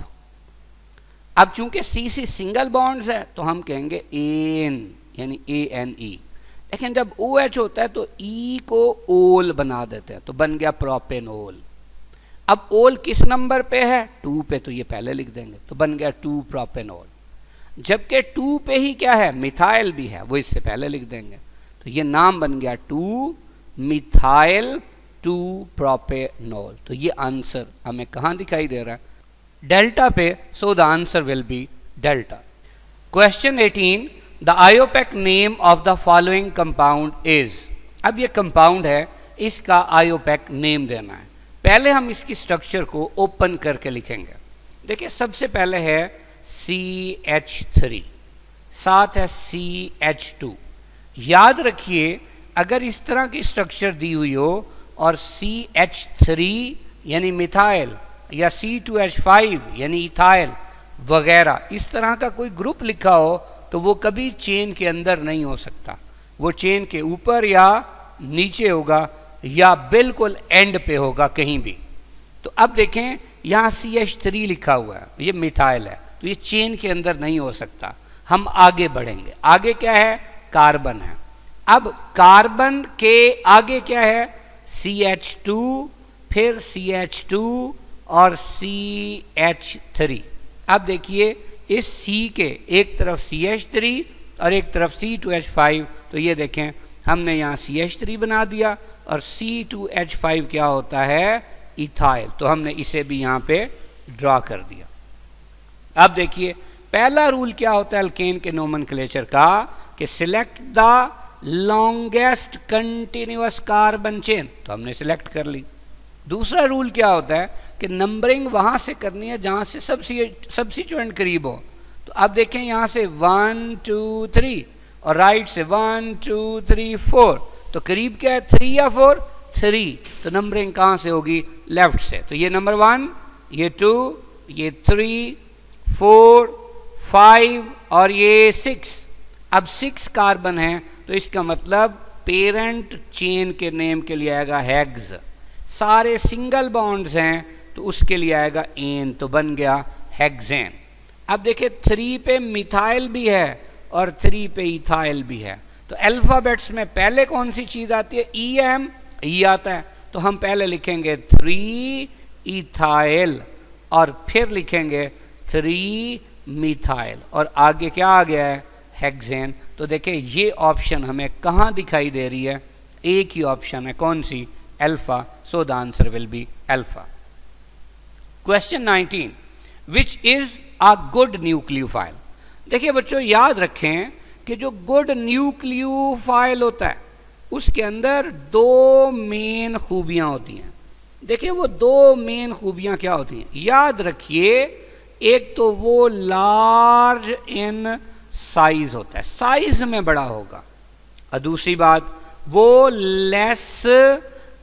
अब चूंकि CC सिंगल बॉन्ड्स है तो हम कहेंगे एन यानी ANE। लेकिन जब OH होता है तो E को ओल बना देते हैं तो बन गया प्रोपेनोल। अब ओल किस नंबर पे है? 2 पे, तो ये पहले लिख देंगे तो बन गया 2 प्रोपेनोल। जबकि 2 पे ही क्या है? मिथाइल भी है, वो इससे पहले लिख देंगे तो ये नाम बन गया 2 मिथाइल 2 प्रोपेनोल। तो ये आंसर हमें कहां दिखाई दे रहा है? डेल्टा पे। So the answer will be delta. Question 18, the IUPAC name of the following compound is. अब ये कंपाउंड है, इसका आयोपेक नेम देना है। पहले हम इसकी स्ट्रक्चर को ओपन करके लिखेंगे। देखिए सबसे पहले है CH3, साथ है CH2। याद रखिए अगर इस तरह की स्ट्रक्चर दी हुई हो और CH3 यानी मिथाइल या C2H5 यानी इथाइल वगैरह इस तरह का कोई ग्रुप लिखा हो तो वो कभी चेन के अंदर नहीं हो सकता, वो चेन के ऊपर या नीचे होगा या बिल्कुल एंड पे होगा कहीं भी। तो अब देखें यहाँ CH3 लिखा हुआ है, ये मिथाइल है तो ये चेन के अंदर नहीं हो सकता। हम आगे बढ़ेंगे, आगे क्या है? कार्बन है। अब कार्बन के आगे क्या है? CH2, फिर CH2 और CH3। अब देखिए इस C के एक तरफ CH3 और एक तरफ C2H5, तो ये देखें हमने यहाँ CH3 बना दिया और C2H5 क्या होता है? इथाइल। तो हमने इसे भी यहाँ पे ड्रॉ कर दिया। अब देखिए पहला रूल क्या होता है अल्केन के नोमेनक्लेचर का कि select the longest continuous carbon chain, तो हमने सिलेक्ट कर ली। दूसरा रूल क्या होता है कि नंबरिंग वहां से करनी है जहां से सब्स्टिट्यूएंट करीब हो। तो अब देखें यहां से 1 2 3 और राइट से 1 2 3 4, तो करीब क्या है 3 या 4? 3। तो नंबरिंग कहां से होगी? लेफ्ट से। तो ये नंबर 1, ये 2, ये 3, 4, 5 और ये 6। अब 6 कार्बन है तो इसका मतलब पेरेंट चेन के नेम के लिए आएगा हेक्स। सारे सिंगल बॉन्ड्स हैं तो उसके लिए आएगा एन, तो बन गया हेक्सेन। अब देखिए 3 पे मिथाइल भी है और 3 पे इथाइल भी है। तो अल्फाबेट्स में पहले कौन सी चीज आती है? ई एम, ई आता है। तो हम पहले लिखेंगे 3 इथाइल और फिर लिखेंगे 3 मिथाइल और आगे क्या आ गया है? हेक्सेन। तो देखिए ये ऑप्शन हमें कहाँ दिखाई दे रही है? एक ही ऑप्शन है, कौन सी? Alpha. So the answer will be alpha. Question 19, which is a good nucleophile? देखिए बच्चों याद रखें कि जो गुड न्यूक्लियोफाइल होता है उसके अंदर 2 मेन खूबियां होती हैं। देखिए वो 2 मेन खूबियां क्या होती हैं? याद रखिए, एक तो वो लार्ज इन साइज होता है, साइज में बड़ा होगा, और दूसरी बात वो लेस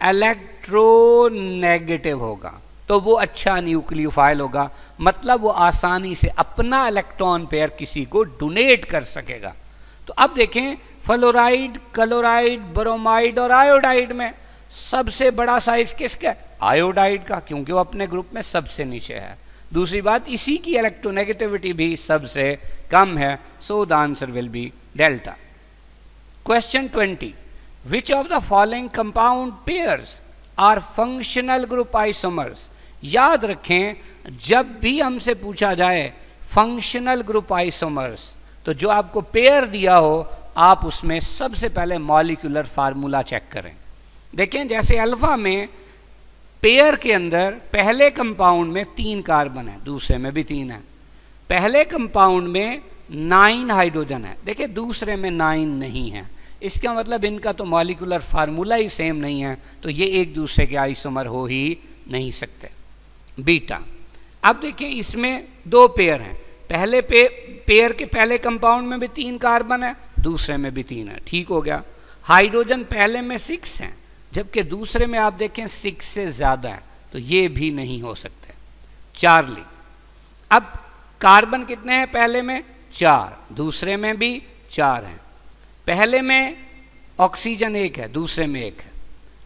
इलेक्ट्रोनेगेटिव होगा, तो वो अच्छा न्यूक्लियोफाइल होगा। मतलब वो आसानी से अपना इलेक्ट्रॉन पेयर किसी को डोनेट कर सकेगा। तो अब देखें फ्लोराइड, क्लोराइड, ब्रोमाइड और आयोडाइड में सबसे बड़ा साइज किसका है? आयोडाइड का, क्योंकि वो अपने ग्रुप में सबसे नीचे है। दूसरी बात इसी की इलेक्ट्रोनेगेटिविटी भी सबसे कम है। So the answer will be delta. Question 20, which of the following compound pairs are functional group isomers? याद रखें जब भी हमसे पूछा जाए फंक्शनल ग्रुप आइसोमर्स तो जो आपको पेयर दिया हो आप उसमें सबसे पहले मॉलिक्यूलर फार्मूला चेक करें। देखें जैसे अल्फा में पेयर के अंदर पहले कंपाउंड में 3 कार्बन है, दूसरे में भी 3 है। पहले कंपाउंड में 9 हाइड्रोजन है, देखिए दूसरे में 9 नहीं है। इसका मतलब इनका तो मॉलिक्यूलर फार्मूला ही सेम नहीं है, तो ये एक दूसरे के आइसोमर हो ही नहीं सकते। बीटा, अब देखिए इसमें 2 पेयर हैं, पहले पेयर के पहले कंपाउंड में भी 3 कार्बन है, दूसरे में भी 3 है, ठीक हो गया। हाइड्रोजन पहले में 6 हैं जबकि दूसरे में आप देखें 6 से ज्यादा है, तो ये भी नहीं हो सकते। चार्ली, अब कार्बन कितने हैं? पहले में 4, दूसरे में भी 4 हैं। पहले में ऑक्सीजन 1 है, दूसरे में 1 है।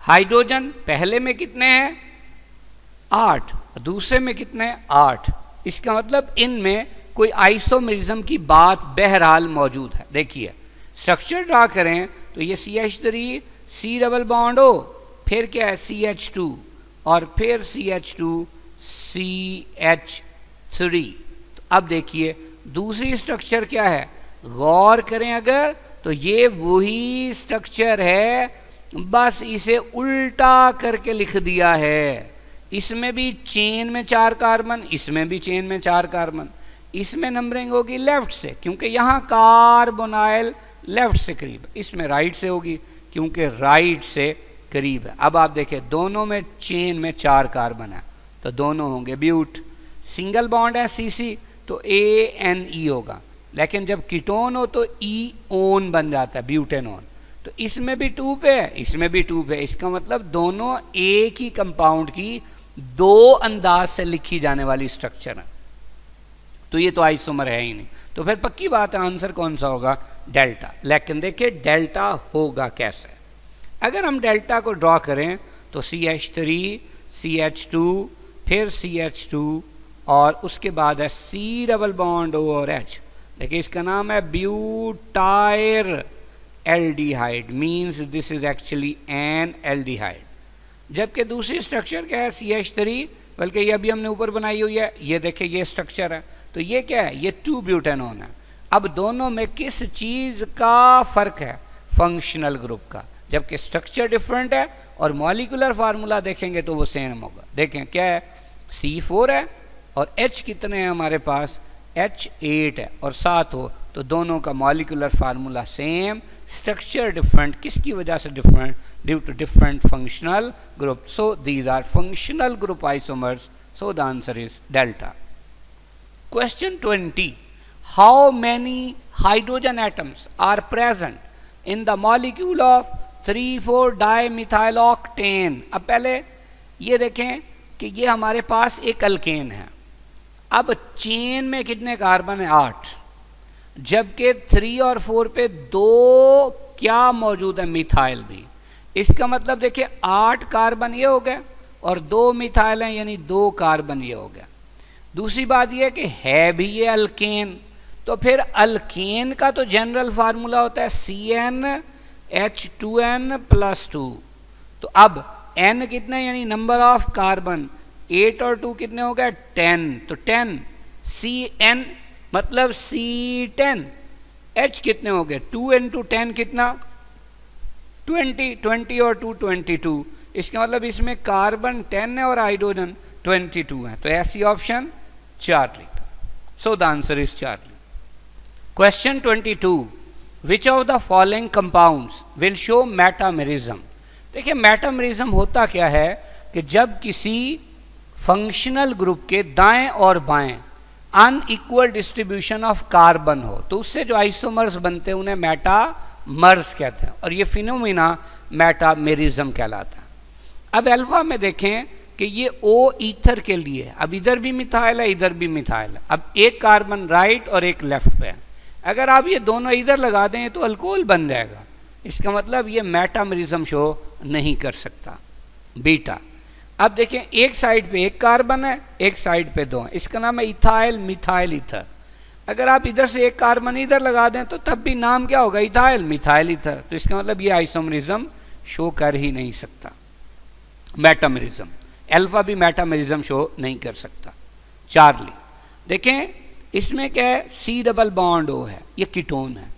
हाइड्रोजन पहले में कितने हैं? 8, दूसरे में कितने हैं? 8। इसका मतलब इनमें कोई आइसोमेरिज्म की बात बहरहाल मौजूद है। देखिए स्ट्रक्चर ड्रा करें तो ये CH3 C डबल बॉन्ड हो, फिर क्या है CH2 और फिर CH2 CH3। तो अब देखिए दूसरी स्ट्रक्चर क्या है, गौर करें अगर तो ये वही स्ट्रक्चर है, बस इसे उल्टा करके लिख दिया है। इसमें भी चेन में 4 कार्बन, इसमें भी चेन में 4 कार्बन। इसमें नंबरिंग होगी लेफ्ट से क्योंकि यहाँ कार्बोनाइल लेफ्ट से करीब, इसमें राइट से होगी क्योंकि राइट से करीब है। अब आप देखें दोनों में चेन में 4 कार्बन है तो दोनों होंगे ब्यूट। सिंगल बॉन्ड है CC तो ANE होगा, लेकिन जब कीटोन हो तो EON बन जाता है, ब्यूटेनॉन। तो इसमें भी 2 पे है, इसमें भी 2 पे है। इसका मतलब दोनों एक ही कंपाउंड की 2 अंदाज से लिखी जाने वाली स्ट्रक्चर है, तो ये तो आइसोमर है ही नहीं। तो फिर पक्की बात है आंसर कौन सा होगा? डेल्टा। लेकिन देखिए डेल्टा होगा कैसे? अगर हम डेल्टा को ड्रॉ करें तो CH3 CH2 फिर CH2 और उसके बाद है C डबल बॉन्ड O और H। देखिए इसका नाम है butyraldehyde, means this is actually an aldehyde. जबकि दूसरी स्ट्रक्चर क्या है CH3, बल्कि ये अभी हमने ऊपर बनाई हुई है, ये देखिए ये स्ट्रक्चर है, तो ये क्या है? ये 2 ब्यूटेनॉन है। अब दोनों में किस चीज का फर्क है? फंक्शनल ग्रुप का। जबकि स्ट्रक्चर डिफरेंट है और मॉलिक्यूलर फार्मूला देखेंगे तो वो सेम होगा। देखें क्या है, C4 है और H कितने हैं हमारे पास? H 8 है और 7 हो तो दोनों का molecular formula same, structure different. किसकी वजह से different? Due to different functional group. So these are functional group isomers, so the answer is delta. Question 20, how many hydrogen atoms are present in the molecule of 3,4-डाइमिथाइलऑक्टेन। अब पहले ये देखें कि ये हमारे पास एक अल्केन है। अब चेन में कितने कार्बन है? 8, जबकि 3 और 4 पे 2 क्या मौजूद है? मिथाइल भी। इसका मतलब देखिए 8 कार्बन ये हो गए और 2 मिथाइल हैं, यानी 2 कार्बन ये हो गया। दूसरी बात यह कि है भी ये अल्केन, तो फिर अल्केन का तो जनरल फार्मूला होता है CnH2n+2। तो अब n कितने, यानी नंबर ऑफ कार्बन, 8 और 2 कितने हो गए? 10। तो 10 Cn मतलब C10। H कितने हो गए? 2 × 10 कितना? 20। 20 और 2 22। इसका मतलब इसमें कार्बन 10 है और हाइड्रोजन 22 है। तो ऐसी option Charlie. So the answer is Charlie. Question 22, which of the following compounds will show metamerism. देखिए मेटामेरिज्म होता क्या है कि जब किसी फंक्शनल ग्रुप के दाएं और बाएं अनइक्वल डिस्ट्रीब्यूशन ऑफ कार्बन हो, तो उससे जो आइसोमर्स बनते हैं उन्हें मेटामर्स कहते हैं, और ये फिनोमिना मेटामेरिज्म कहलाता है। अब अल्फा में देखें कि ये O ईथर के लिए, अब इधर भी मिथाइल है, इधर भी मिथाइल है। अब एक कार्बन राइट और एक लेफ्ट पे है। अगर आप ये दोनों इधर लगा दें तो अल्कोहल बन जाएगा। इसका मतलब ये मेटामेरिज्म शो नहीं कर सकता। बीटा, अब देखें एक साइड पे एक कार्बन है, एक साइड पे 2 है। इसका नाम है इथाइल मिथाइल ईथर। अगर आप इधर से एक कार्बन इधर लगा दें तो तब भी नाम क्या होगा? Ethyl methyl ether. तो इसका मतलब ये आइसोमरिज्म शो कर ही नहीं सकता। मेटामेरिज्म, अल्फा भी मेटामेरिज्म शो नहीं कर सकता। चार्ली, देखें इसमें क्या है? C+O है, ये कीटोन है,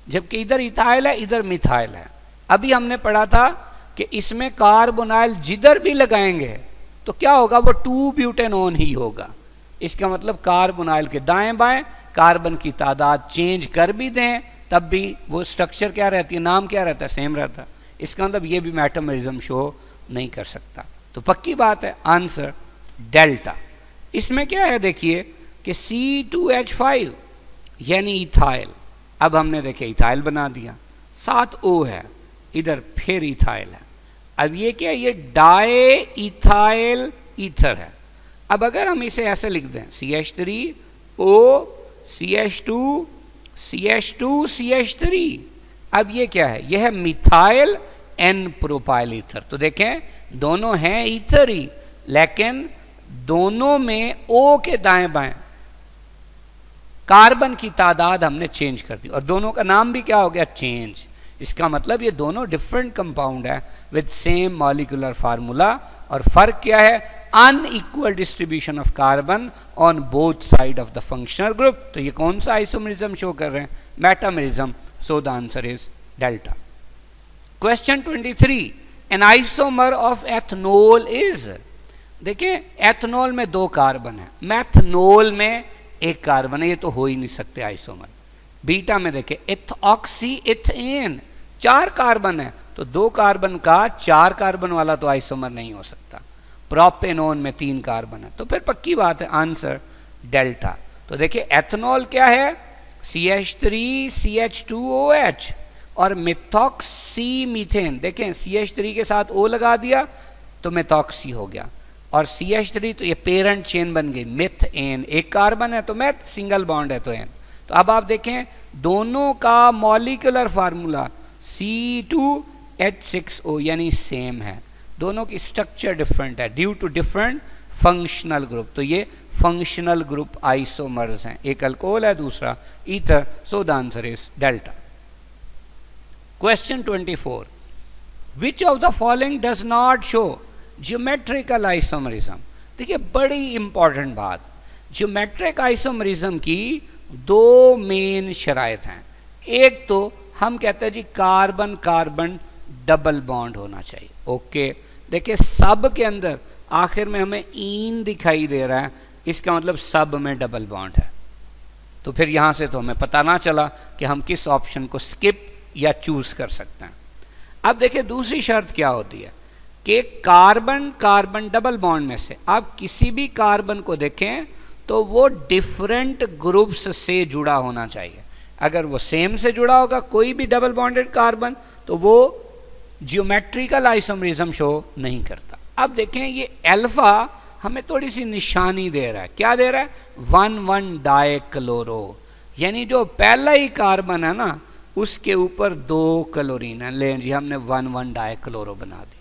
जबकि इधर इथाइल है, इधर मिथाइल है। अभी हमने पढ़ा था कि इसमें कार्बोनाइल जिधर भी लगाएंगे तो क्या होगा? वो 2-ब्यूटेनॉन ही होगा। इसका मतलब कार्बोनाइल के दाएं बाएं कार्बन की तादाद चेंज कर भी दें तब भी वो स्ट्रक्चर क्या रहती है, नाम क्या रहता है? सेम रहता है। इसका मतलब ये भी मेटामेरिज्म शो नहीं कर सकता। तो पक्की बात है आंसर डेल्टा। इसमें क्या है देखिए कि C2H5 यानी इथाइल। अब हमने देखे इथाइल बना दिया, 7 O है, इधर फिर इथाइल है। अब ये क्या है? ये डाई इथाइल ईथर है। अब अगर हम इसे ऐसे लिख दें CH3O CH2 CH2 CH3, अब ये क्या है? यह है मिथाइल N प्रोपाइल ईथर। तो देखें दोनों हैं ईथर ही, लेकिन दोनों में O के दाएं बाएं कार्बन की तादाद हमने चेंज कर दी और दोनों का नाम भी क्या हो गया? चेंज। इसका मतलब ये दोनों डिफरेंट कंपाउंड है विद सेम मॉलिक्यूलर फार्मूला, और फर्क क्या है? Unequal distribution of carbon on both side of the functional group. तो ये कौन सा आइसोमरिज्म शो कर रहे हैं? Metamerism. So the answer is delta. Question 23, an isomer of ethanol is. देखिए एथनॉल में 2 कार्बन है, मैथनॉल में 1 कार्बन है, ये तो हो ही नहीं सकते आइसोमर। बीटा में देखें इथऑक्सी इथेन 4 कार्बन है, तो 2 कार्बन का 4 कार्बन वाला तो आइसोमर नहीं हो सकता। प्रोपेनॉन में 3 कार्बन है, तो फिर पक्की बात है आंसर डेल्टा। तो देखिए एथनॉल क्या है? CH3 CH2OH और मिथॉक्सी मीथेन। देखें CH3 के साथ O लगा दिया तो मिथॉक्सी हो गया, और CH3 तो ये पेरेंट चेन बन गई मिथेन। 1 कार्बन है तो मैथ, सिंगल बॉन्ड है तो एन। तो अब आप देखें दोनों का मॉलिक्यूलर फार्मूला C2H6O यानी सेम है, दोनों की स्ट्रक्चर डिफरेंट है due to different functional group. तो ये फंक्शनल ग्रुप आइसोमर्स हैं, एक अल्कोहल है दूसरा ether. So the answer is delta. Question 24, which of the following does not show geometrical isomerism. देखिए बड़ी इंपॉर्टेंट बात, ज्योमेट्रिक आइसोमरिज्म की 2 मेन शराइत हैं। एक तो हम कहते हैं जी कार्बन कार्बन डबल बॉन्ड होना चाहिए। ओके, देखिए सब के अंदर आखिर में हमें ईन दिखाई दे रहा है, इसका मतलब सब में डबल बॉन्ड है। तो फिर यहाँ से तो हमें पता ना चला कि हम किस ऑप्शन को स्किप या चूज कर सकते हैं। अब देखिए दूसरी शर्त क्या होती है कि कार्बन कार्बन डबल बॉन्ड में से आप किसी भी कार्बन को देखें तो वो डिफरेंट ग्रुप्स से जुड़ा होना चाहिए। अगर वो सेम से जुड़ा होगा कोई भी डबल बॉन्डेड कार्बन तो वो जियोमेट्रिकल आइसोमरिज्म शो नहीं करता। अब देखें ये अल्फा हमें थोड़ी सी निशानी दे रहा है, क्या दे रहा है, 1,1 डाइक्लोरो, यानी जो पहला ही कार्बन है ना उसके ऊपर 2 क्लोरीन है। ले जी हमने 1,1 डाइक्लोरो बना दी।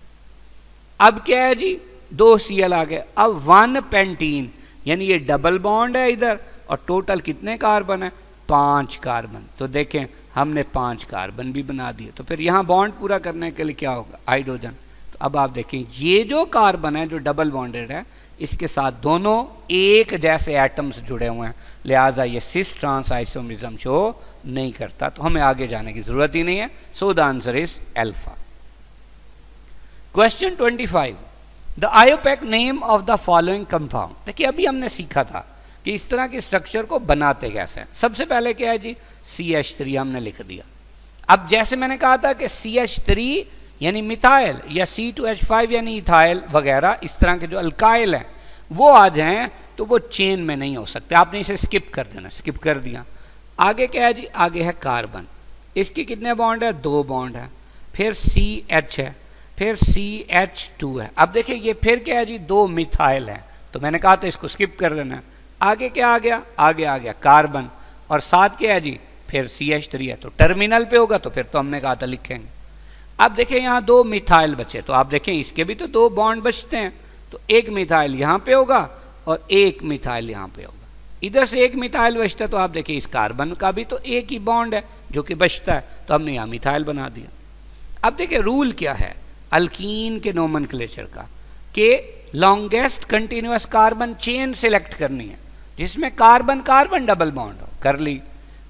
अब क्या है जी 2 Cl आ गए। अब 1 पेंटीन, यानी ये डबल बॉन्ड है इधर और टोटल कितने कार्बन है, 5 कार्बन। तो देखें हमने 5 कार्बन भी बना दिए। तो फिर यहाँ बॉन्ड पूरा करने के लिए क्या होगा, हाइड्रोजन। तो अब आप देखें ये जो कार्बन है जो डबल बॉन्डेड है इसके साथ दोनों एक जैसे एटम्स जुड़े हुए हैं, लिहाजा ये सिस ट्रांस आइसोमरिज्म शो नहीं करता। तो हमें आगे जाने की जरूरत ही नहीं है। So the answer is alpha. Question 25, the IUPAC name of the following compound. देखिए अभी हमने सीखा था कि इस तरह के स्ट्रक्चर को बनाते कैसे हैं। सबसे पहले क्या है जी, CH3 हमने लिख दिया। अब जैसे मैंने कहा था कि CH3 यानी मिथाइल या C2H5 यानी इथाइल वगैरह इस तरह के जो अल्काइल हैं वो आ जाएं तो वो चेन में नहीं हो सकते, आपने इसे स्किप कर देना। स्किप कर दिया। आगे क्या है जी, आगे है कार्बन। इसके कितने बॉन्ड है, 2 बॉन्ड है। फिर CH है, फिर CH2 है। अब देखिए ये फिर क्या है जी, 2 मिथाइल है। तो मैंने कहा था इसको स्किप कर देना। आगे क्या आ गया, आगे आ गया कार्बन और साथ क्या है जी, फिर CH3 है। तो टर्मिनल पे होगा तो फिर तो हमने कहा था लिखेंगे। अब देखिए यहाँ 2 मिथाइल बचे, तो आप देखें इसके भी तो 2 बॉन्ड बचते हैं। तो एक मिथाइल यहाँ पे होगा और एक मिथाइल यहाँ पे होगा। इधर से एक मिथाइल बचता है तो आप देखिए इस कार्बन का भी तो एक ही बॉन्ड है जो कि बचता है, तो हमने यहाँ मिथाइल बना दिया। अब देखिए रूल क्या है अल्कीन के नोमेनक्लेचर का कि longest continuous carbon chain select करनी है जिसमें कार्बन कार्बन डबल बॉन्ड हो, कर ली।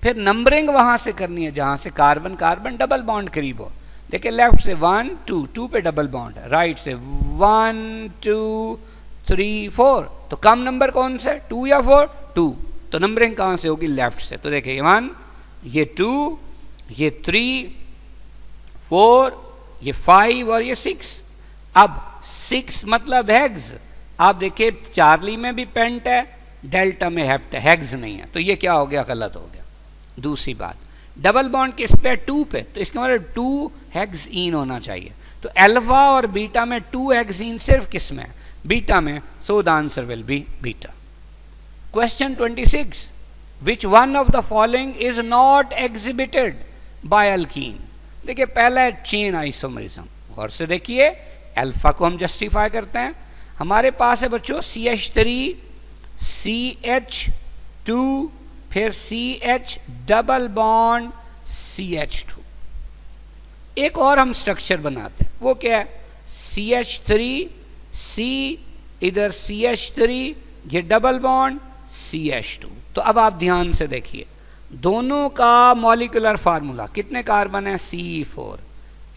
फिर नंबरिंग वहां से करनी है जहां से कार्बन कार्बन डबल बॉन्ड करीब हो। देखिए लेफ्ट से 1 2 पे डबल बॉन्ड है, राइट से 1 2 3 4। तो कम नंबर कौन सा है, 2 या 4, 2। तो नंबरिंग कहां से होगी, लेफ्ट से। तो देखिए 1, ये 2, ये 3 4, ये 5 और ये 6। अब 6 मतलब हेक्स। आप देखिए चार्ली में भी पेंट है, डेल्टा में हेप्ट है, हेक्स नहीं है। तो ये क्या हो गया, गलत हो गया। दूसरी बात, डबल बॉन्ड किस पे, 2 पे, तो इसका मतलब 2 हेक्सीन होना चाहिए। तो अल्फा और बीटा में 2 हेक्सीन सिर्फ किस में है, बीटा में। So the answer will be beta. Question 26, which one of the following is not exhibited by alkyne. देखिए पहला है चेन आइसोमरिज्म। और से देखिए अल्फा को हम जस्टिफाई करते हैं। हमारे पास है बच्चों CH3 CH2 फिर CH डबल बॉन्ड CH2। एक और हम स्ट्रक्चर बनाते हैं, वो क्या है, CH3 C, इधर CH3, ये डबल बॉन्ड CH2। तो अब आप ध्यान से देखिए दोनों का मॉलिक्यूलर फार्मूला, कितने कार्बन है, C4,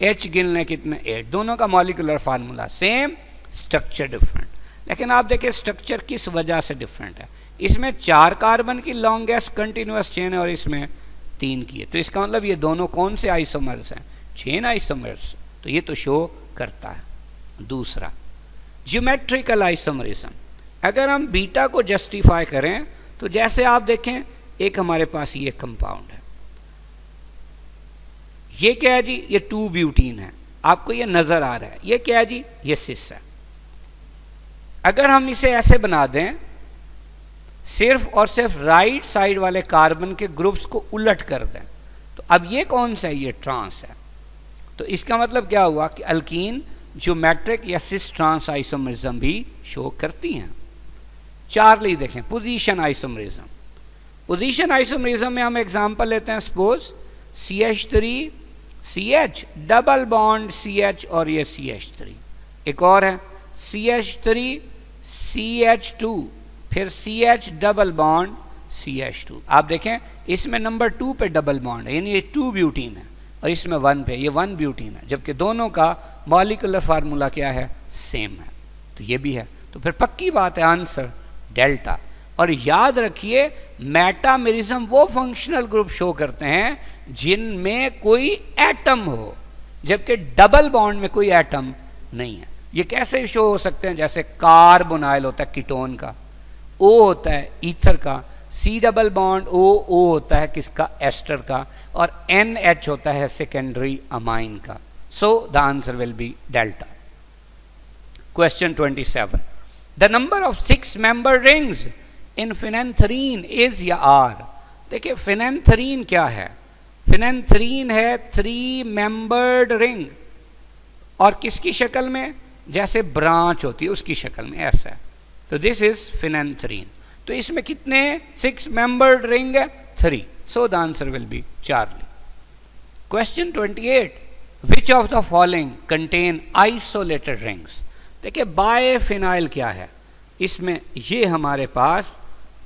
H गिन लें कितने, 8। दोनों का molecular formula same, structure different. लेकिन आप देखिए स्ट्रक्चर किस वजह से डिफरेंट है। इसमें 4 कार्बन की लॉन्गेस्ट कंटिन्यूअस चेन है और इसमें 3 की है। तो इसका मतलब ये दोनों कौन से आइसोमर्स हैं, चेन आइसोमर्स। तो ये तो शो करता है। दूसरा ज्योमेट्रिकल आइसोमरिज्म। अगर हम बीटा को जस्टिफाई करें तो जैसे आप देखें एक हमारे पास ये कंपाउंड है, ये क्या है जी, ये 2 ब्यूटीन है, आपको ये नजर आ रहा है। ये क्या है जी, ये सिस है। अगर हम इसे ऐसे बना दें, सिर्फ और सिर्फ राइट साइड वाले कार्बन के ग्रुप्स को उलट कर दें, तो अब ये कौन सा है, ये ट्रांस है। तो इसका मतलब क्या हुआ कि अल्कीन ज्योमेट्रिक या सिस ट्रांस आइसोमरिज्म भी शो करती हैं। चार्ली देखें, पोजीशन आइसोमरिज्म। पोजीशन आइसोमरिज्म में हम एग्जांपल लेते हैं, suppose CH3 CH double bond CH और ये CH3। एक और है CH3 CH2 फिर CH डबल बॉन्ड CH2। आप देखें इसमें नंबर 2 पे डबल बॉन्ड है, यानी ये 2 ब्यूटीन है, और इसमें 1 पे ये 1 ब्यूटीन है, जबकि दोनों का मॉलिक्यूलर फार्मूला क्या है, सेम है। तो ये भी है। तो फिर पक्की बात है आंसर डेल्टा। और याद रखिए मेटामेरिज्म वो फंक्शनल ग्रुप शो करते हैं जिनमें कोई एटम हो, जबकि डबल बॉन्ड में कोई एटम नहीं है। ये कैसे शो हो सकते हैं? जैसे कार्बोनाइल होता है कीटोन का, O होता है ईथर का, C डबल बॉन्ड O होता है किसका? एस्टर का, और NH होता है सेकेंडरी अमाइन का। सो the answer will be delta. Question 27, the number of 6 member rings in phenanthrene is या आर। देखिए फिनेंथ्रीन क्या है? फिनेंथ्रीन है 3 मेंबर्ड रिंग, और किसकी शक्ल में? जैसे ब्रांच होती है उसकी शक्ल में, ऐसा है। तो दिस इज फिनेंथ्रीन। तो इसमें कितने 6 मेंबर्ड रिंग है? 3। So the answer will B Charlie. Question 28, which of the following contain isolated rings. देखिए बायफिनाइल क्या है? इसमें ये हमारे पास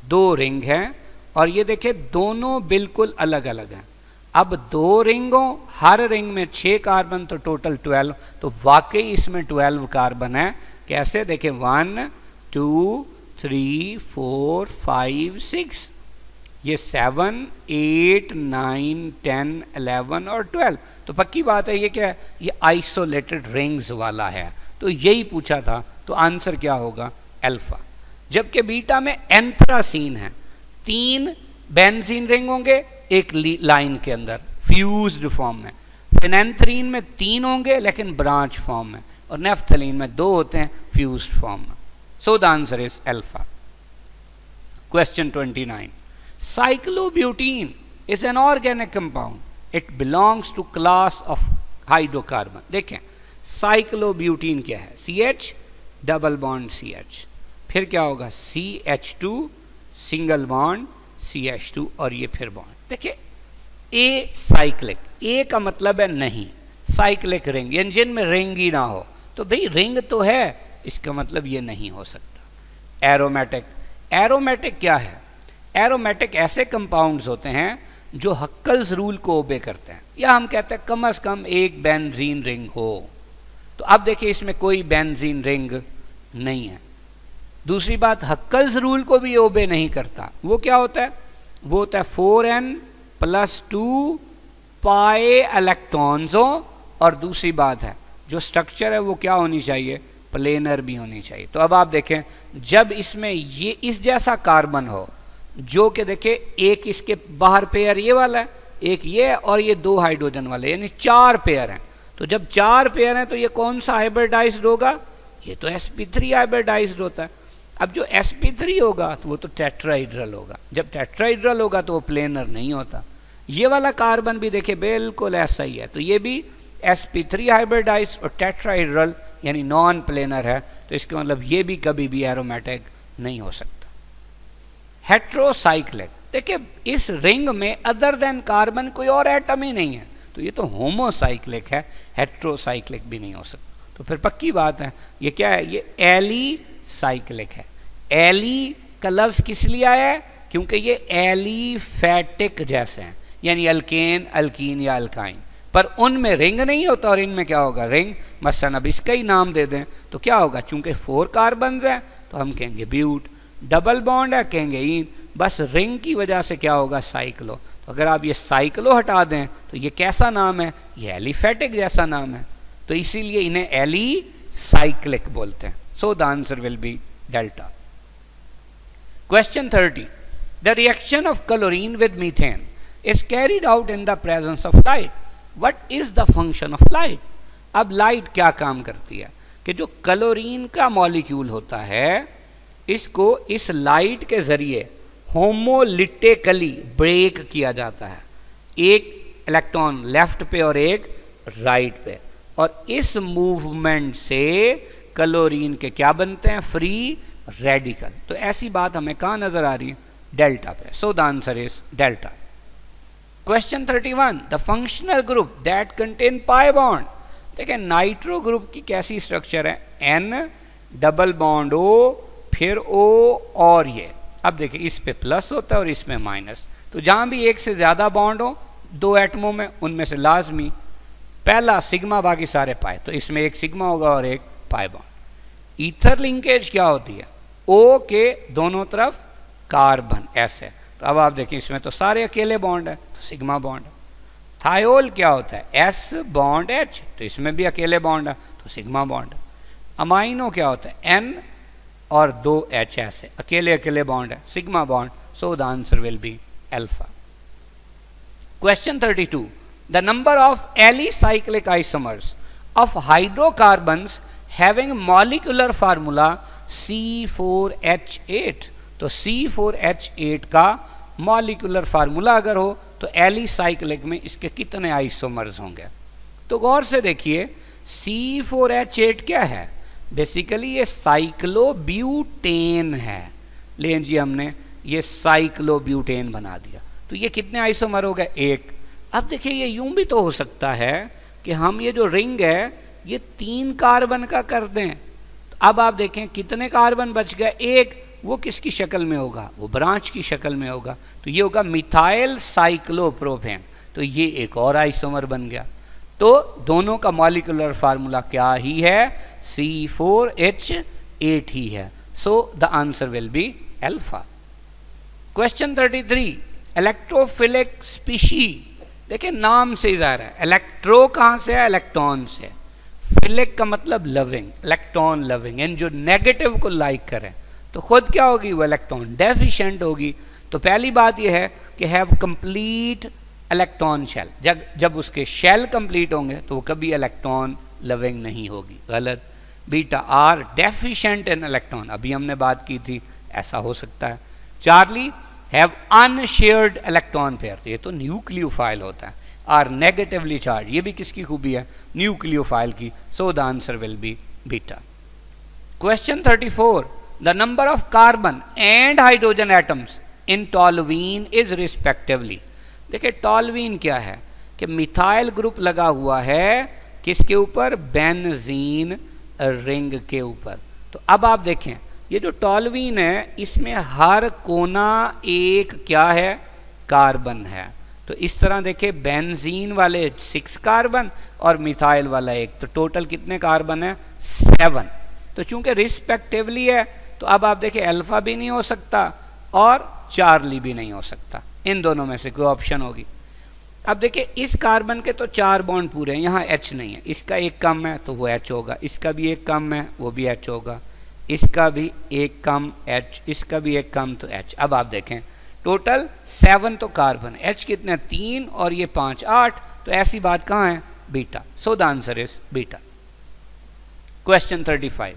2 रिंग हैं, और ये देखिए दोनों बिल्कुल अलग अलग हैं। अब 2 रिंगों, हर रिंग में 6 कार्बन, तो टोटल 12। तो वाकई इसमें 12 कार्बन है। कैसे? देखिए 1 2 3 4 5 6, ये 7 8 9 10 11 और 12। तो पक्की बात है ये क्या है? ये आइसोलेटेड रिंग्स वाला है। तो यही पूछा था, तो आंसर क्या होगा? अल्फा। जबकि बीटा में एंथ्रासीन है, 3 बेंजीन रिंग होंगे एक लाइन के अंदर फ्यूज्ड फॉर्म में। फिनेंथ्रीन में 3 होंगे लेकिन ब्रांच फॉर्म में, और नेफ्थलीन में 2 होते हैं फ्यूज्ड फॉर्म में। So the answer is alpha. Question 29, cyclobutene is an organic compound, it belongs to class of hydrocarbon. देखें साइक्लोब्यूटीन क्या है? CH डबल बॉन्ड CH, फिर क्या होगा? CH2 सिंगल बॉन्ड CH2, और ये फिर बॉन्ड। देखिए ए साइक्लिक, ए का मतलब है नहीं, साइक्लिक रिंग यानी जिनमें रिंग ही ना हो। तो भाई रिंग तो है, इसका मतलब ये नहीं हो सकता। एरोमेटिक, एरोमेटिक क्या है? एरोमेटिक ऐसे कंपाउंड्स होते हैं जो हक्कल्स रूल को ओबे करते हैं, या हम कहते हैं कम से कम एक बेंजीन रिंग हो। तो अब देखिए इसमें कोई बेंजीन रिंग नहीं है। दूसरी बात, हक्कल्स रूल को भी ओबे नहीं करता। वो क्या होता है? वो होता है 4n+2 पाई इलेक्ट्रॉन्स हो, और दूसरी बात है जो स्ट्रक्चर है वो क्या होनी चाहिए? प्लेनर भी होनी चाहिए। तो अब आप देखें जब इसमें ये इस जैसा कार्बन हो, जो कि देखिए एक इसके बाहर पेयर ये वाला है, एक ये है, और ये 2 हाइड्रोजन वाले, यानी 4 पेयर हैं। तो जब 4 पेयर हैं तो ये कौन सा हाइब्रिडाइज्ड होगा? ये तो sp3 हाइब्रिडाइज्ड होता है। अब जो sp3 होगा तो वो तो टेट्राहेड्रल होगा। जब टेट्राहेड्रल होगा तो वो प्लेनर नहीं होता। ये वाला कार्बन भी देखिए बिल्कुल ऐसा ही है। तो ये भी sp3 हाइब्रिडाइज्ड और टेट्राहेड्रल यानी नॉन प्लेनर है। तो इसका मतलब ये भी कभी भी एरोमेटिक नहीं हो सकता। हेट्रोसाइक्लिक, देखिए इस रिंग में अदर देन कार्बन कोई और एटम ही नहीं है, तो ये तो होमोसाइक्लिक है, हेट्रोसाइक्लिक भी नहीं हो सकता। तो फिर पक्की बात है ये क्या है? ये एलीसाइक्लिक है। एली का लफ्ज किस लिए आया है? क्योंकि ये एलीफैटिक जैसे हैं, यानी अल्केन, अल्कीन या अल्काइन, पर उनमें रिंग नहीं होता और इनमें क्या होगा? रिंग। मसलन अब इसका ही नाम दे दें तो क्या होगा? चूंकि 4 कार्बन हैं तो हम कहेंगे ब्यूट, डबल बॉन्ड है कहेंगे इन, बस रिंग की वजह से क्या होगा? साइक्लो। तो अगर आप ये साइक्लो हटा दें तो ये कैसा नाम है? ये एलिफेटिक जैसा नाम है, तो इसीलिए इन्हें एलीसाइक्लिक बोलते हैं। So the answer will be delta. Question 30, the reaction of chlorine with methane is carried out in the presence of light. What is the function of light? अब लाइट क्या काम करती है कि जो क्लोरीन का मॉलिक्यूल होता है इसको इस लाइट के जरिए होमोलिटिकली ब्रेक किया जाता है, एक इलेक्ट्रॉन लेफ्ट पे और एक राइट पे, और इस मूवमेंट से क्लोरीन के क्या बनते हैं? Free radical. तो ऐसी बात हमें कहाँ नजर आ रही है? डेल्टा पे। So the answer is delta. Question 31, the functional group that contain pi bond. देखिए नाइट्रो ग्रुप की कैसी स्ट्रक्चर है? N डबल बॉन्ड O, फिर O और ये। अब देखिए इस पे प्लस होता है और इसमें माइनस, तो जहां भी एक से ज्यादा बॉन्ड हो 2 एटमों में, उनमें से लाजमी पहला सिग्मा बाकी सारे पाए, तो इसमें एक सिग्मा होगा और एक पाई बॉन्ड। ईथर लिंकेज क्या होती है? O के दोनों तरफ कार्बन ऐसे। तो अब आप देखिए इसमें तो सारे अकेले बॉन्ड है, तो सिग्मा बॉन्ड है। थायोल क्या होता है, एस बॉन्ड एच, तो इसमें भी अकेले बॉन्ड है, तो सिग्मा बॉन्ड है। अमाइनो क्या होता है, एन और 2 एच ऐसे अकेले अकेले बॉन्ड है, sigma bond, so the answer will be alpha. Question 32, the number of alicyclic isomers of hydrocarbons having molecular formula C4H8, तो C4H8 का मॉलिक्यूलर फार्मूला अगर हो तो एलिसाइक्लिक में इसके कितने आइसोमर्स होंगे। तो गौर से देखिए C4H8 क्या है, बेसिकली ये साइक्लोब्यूटेन है, लेकिन जी हमने ये साइक्लोब्यूटेन बना दिया, तो ये कितने आइसोमर हो गए, 1। अब देखिए ये यूं भी तो हो सकता है कि हम ये जो रिंग है ये 3 कार्बन का कर दें, तो अब आप देखें कितने कार्बन बच गए, 1, वो किसकी शक्ल में होगा, वो ब्रांच की शक्ल में होगा, तो ये होगा मिथाइल साइक्लोप्रोपेन, तो ये एक और आइसोमर बन गया। तो दोनों का मॉलिक्यूलर फार्मूला क्या ही है, C4H8 ही है, so the answer will be alpha. Question 33, electrophilic species, देखिए नाम से ही ज़ाहिर है, इलेक्ट्रो कहाँ से है, इलेक्ट्रॉन से, फिलिक का मतलब लविंग, इलेक्ट्रॉन लविंग, यानी जो नेगेटिव को लाइक करें, तो खुद क्या होगी, वो इलेक्ट्रॉन डेफिशिएंट होगी। तो पहली बात यह है कि हैव कंप्लीट इलेक्ट्रॉन शेल, जब उसके शेल कंप्लीट होंगे तो वो कभी इलेक्ट्रॉन लविंग नहीं होगी, गलत। Beta are deficient in electron, अभी हमने बात की थी, ऐसा हो सकता है। Charlie have unshared electron pair, ये तो न्यूक्लियोफाइल होता है, आर नेगेटिवली चार्ज, ये भी किसकी खूबी है, न्यूक्लियोफाइल की, so the answer will be beta. Question 34, the number of carbon and hydrogen atoms in toluene is respectively, देखिए टॉलुवीन क्या है कि मिथाइल ग्रुप लगा हुआ है किसके ऊपर, बेंजीन रिंग के ऊपर। तो अब आप देखें ये जो टॉलुवीन है इसमें हर कोना एक क्या है, कार्बन है, तो इस तरह देखिए बेंजीन वाले 6 कार्बन और मिथाइल वाला 1, तो टोटल कितने कार्बन है, 7। तो चूंकि रिस्पेक्टिवली है तो अब आप देखिए अल्फा भी नहीं हो सकता और चार्ली भी नहीं हो सकता, इन दोनों में से कोई ऑप्शन होगी। अब देखिए इस कार्बन के तो 4 बॉन्ड पूरे हैं, यहाँ H नहीं है, इसका एक कम है तो वो H होगा, इसका भी एक कम है वो भी H होगा, इसका भी एक कम H, इसका भी एक कम तो H। अब आप देखें टोटल 7 तो कार्बन, H कितने 3 और ये 5 8, तो ऐसी बात कहाँ है, beta, so the answer is beta. Question 35,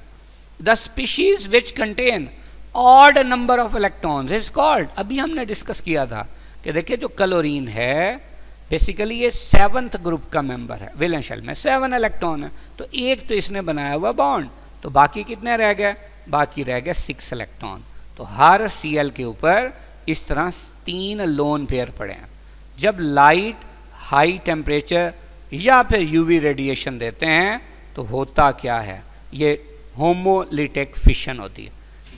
the species which contain odd number of electrons is called, अभी हमने डिस्कस किया था कि देखिए जो क्लोरीन है बेसिकली ये 7th ग्रुप का मेंबर है, वैलेंस शेल में 7 इलेक्ट्रॉन है, तो एक तो इसने बनाया हुआ बॉन्ड, तो बाकी कितने रह गए, बाकी रह गए 6 इलेक्ट्रॉन। तो हर Cl के ऊपर इस तरह 3 लोन पेयर पड़े हैं। जब लाइट हाई टेम्परेचर या फिर यूवी रेडिएशन देते हैं तो होता क्या है, ये होमोलिटिक फिशन होती है।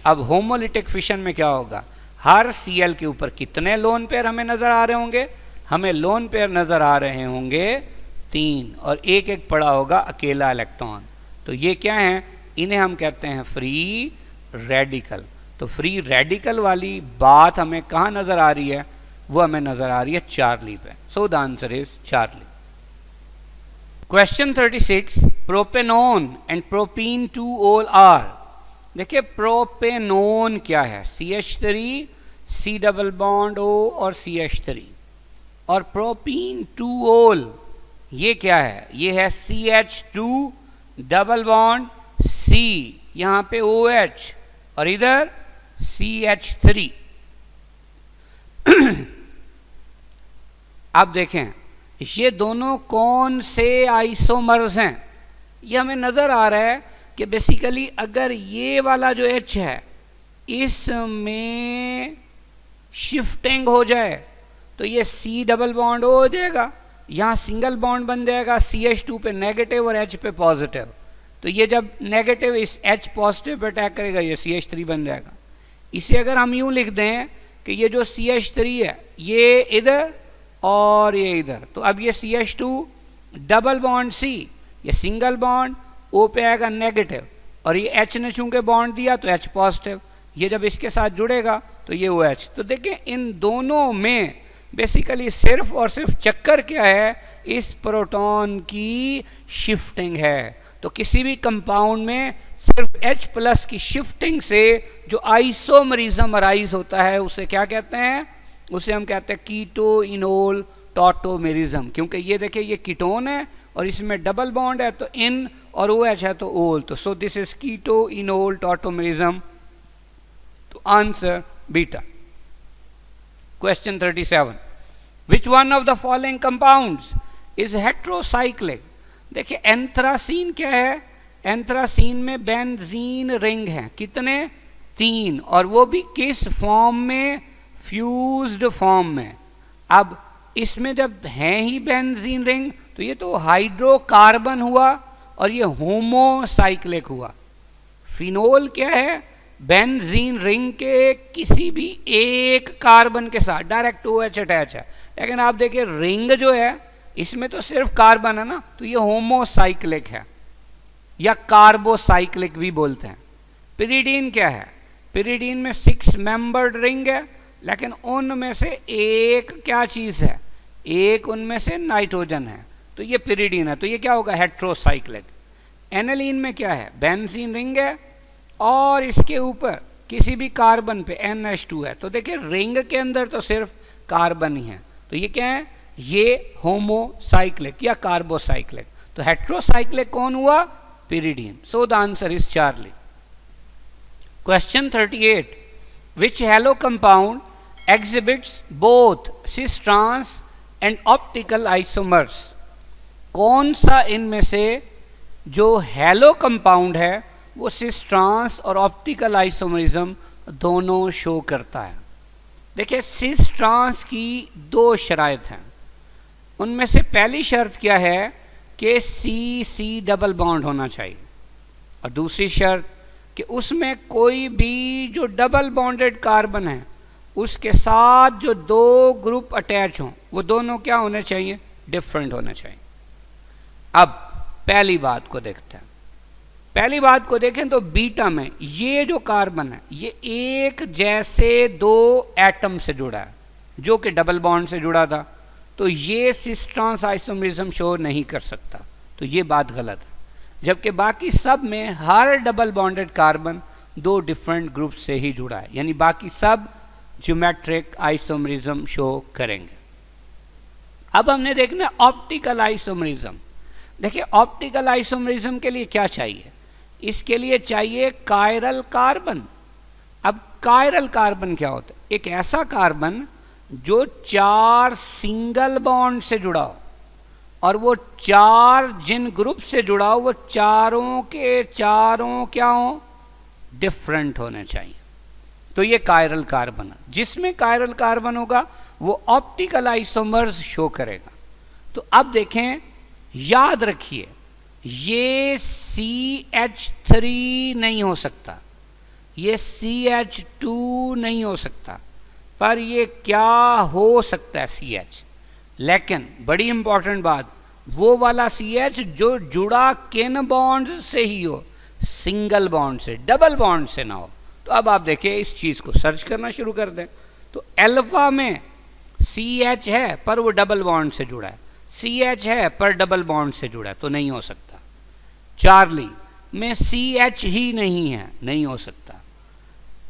अब होमोलिटिक फिशन में क्या होगा, हर Cl के ऊपर कितने लोन पेयर हमें नजर आ रहे होंगे, हमें लोन पेयर नजर आ रहे होंगे 3, और एक एक पड़ा होगा अकेला इलेक्ट्रॉन, तो ये क्या है, इन्हें हम कहते हैं फ्री रेडिकल। तो फ्री रेडिकल वाली बात हमें कहाँ नजर आ रही है, वो हमें नजर आ रही है चार्ली पे, so the answer is Charlie. Question 36, propanone and propene 2-ol are, देखिए प्रोपेनोन क्या है, CH3 C double bond O और CH3, और प्रोपीन 2-ol ये क्या है, ये है CH2 डबल बॉन्ड C, यहां पे OH और इधर CH3। अब देखें ये दोनों कौन से आइसोमर्स हैं, ये हमें नजर आ रहा है कि बेसिकली अगर ये वाला जो H है इसमें शिफ्टिंग हो जाए तो ये C डबल बॉन्ड हो जाएगा, यहाँ सिंगल बॉन्ड बन जाएगा, CH2 पे नेगेटिव और H पे पॉजिटिव, तो ये जब नेगेटिव इस H पॉजिटिव पे अटैक करेगा ये CH3 बन जाएगा। इसे अगर हम यूं लिख दें कि ये जो CH3 है ये इधर और ये इधर, तो अब ये CH2 डबल बॉन्ड C, ये सिंगल बॉन्ड O पे आएगा नेगेटिव, और ये H ने चूंकि बॉन्ड दिया तो H पॉजिटिव, ये जब इसके साथ जुड़ेगा तो ये OH। तो देखें इन दोनों में बेसिकली सिर्फ और सिर्फ चक्कर क्या है, इस प्रोटॉन की शिफ्टिंग है। तो किसी भी कंपाउंड में सिर्फ H प्लस की शिफ्टिंग से जो आइसोमरिज्म अराइज होता है उसे क्या कहते हैं, उसे हम कहते हैं कीटो इनोल टॉटोमेरिज्म। क्योंकि ये देखिए ये कीटोन है और इसमें डबल बॉन्ड है, तो इन और OH है तो ओल, तो so this is keto enol tautomerism. तो answer beta. Question 37, which one of the following compounds is heterocyclic. देखिए एंथ्रासीन क्या है, एंथ्रासीन में बेंजीन रिंग है, कितने, 3, और वो भी किस फॉर्म में, फ्यूज्ड फॉर्म में। अब इसमें जब है ही बेंजीन रिंग तो ये तो हाइड्रोकार्बन हुआ और ये होमोसाइक्लिक हुआ। फिनोल क्या है, बेंजीन रिंग के किसी भी एक कार्बन के साथ डायरेक्ट OH अटैच है, लेकिन आप देखिए रिंग जो है इसमें तो सिर्फ कार्बन है ना, तो ये होमोसाइक्लिक है या कार्बोसाइक्लिक भी बोलते हैं। पिरिडीन क्या है, पिरिडीन में 6 मेंबर्ड रिंग है, लेकिन उनमें से एक क्या चीज है, एक उनमें से नाइट्रोजन है, तो ये पिरिडीन है, तो ये क्या होगा, हेट्रोसाइक्लिक। एनालीन में क्या है, बेंजीन रिंग है और इसके ऊपर किसी भी कार्बन पे NH2 है, तो देखिए रिंग के अंदर तो सिर्फ कार्बन ही है, तो ये क्या है, ये होमोसाइक्लिक या कार्बोसाइक्लिक। तो हेट्रोसाइक्लिक कौन हुआ, pyridine. So the answer is Charlie. Question 38, which hello compound exhibits both cis trans and optical isomers। कौन सा इनमें से जो हेलो कंपाउंड है वो सिस ट्रांस और ऑप्टिकल आइसोमरिज्म दोनों शो करता है। देखिए सिस ट्रांस की 2 शराइत हैं, उनमें से पहली शर्त क्या है कि C डबल बॉन्ड होना चाहिए, और दूसरी शर्त कि उसमें कोई भी जो डबल बॉन्डेड कार्बन है उसके साथ जो 2 ग्रुप अटैच हों वो दोनों क्या होने चाहिए, डिफरेंट होने चाहिए। अब पहली बात को देखते हैं, पहली बात को देखें तो बीटा में ये जो कार्बन है ये एक जैसे 2 एटम से जुड़ा है जो कि डबल बॉन्ड से जुड़ा था, तो ये सिस ट्रांस आइसोमरिज्म शो नहीं कर सकता, तो ये बात गलत है। जबकि बाकी सब में हर double bonded carbon 2 different group से ही जुड़ा है, यानी बाकी सब ज्योमेट्रिक आइसोमरिज्म शो करेंगे। अब हमने देखना ऑप्टिकल आइसोमरिज्म। देखिए ऑप्टिकल आइसोमरिज्म के लिए क्या चाहिए, इसके लिए चाहिए कायरल कार्बन। अब कायरल कार्बन क्या होता है, एक ऐसा कार्बन जो 4 सिंगल बॉन्ड से जुड़ा हो और वो 4 जिन ग्रुप से जुड़ा हो वो चारों के चारों क्या हो, डिफरेंट होने चाहिए, तो ये कायरल कार्बन है। जिसमें कायरल कार्बन होगा वो ऑप्टिकल आइसोमर्स शो करेगा। तो अब देखें, याद रखिए ये CH3 नहीं हो सकता, ये CH2 नहीं हो सकता, पर ये क्या हो सकता है, CH। लेकिन बड़ी इंपॉर्टेंट बात, वो वाला CH जो जुड़ा किन बॉन्ड से ही हो, सिंगल बॉन्ड से, डबल बॉन्ड से ना हो। तो अब आप देखिए इस चीज को सर्च करना शुरू कर दें, तो अल्फा में CH है पर वो डबल बॉन्ड से जुड़ा है, CH है पर डबल बॉन्ड से जुड़ा है, तो नहीं हो सकता। चार्ली में CH ही नहीं है, नहीं हो सकता।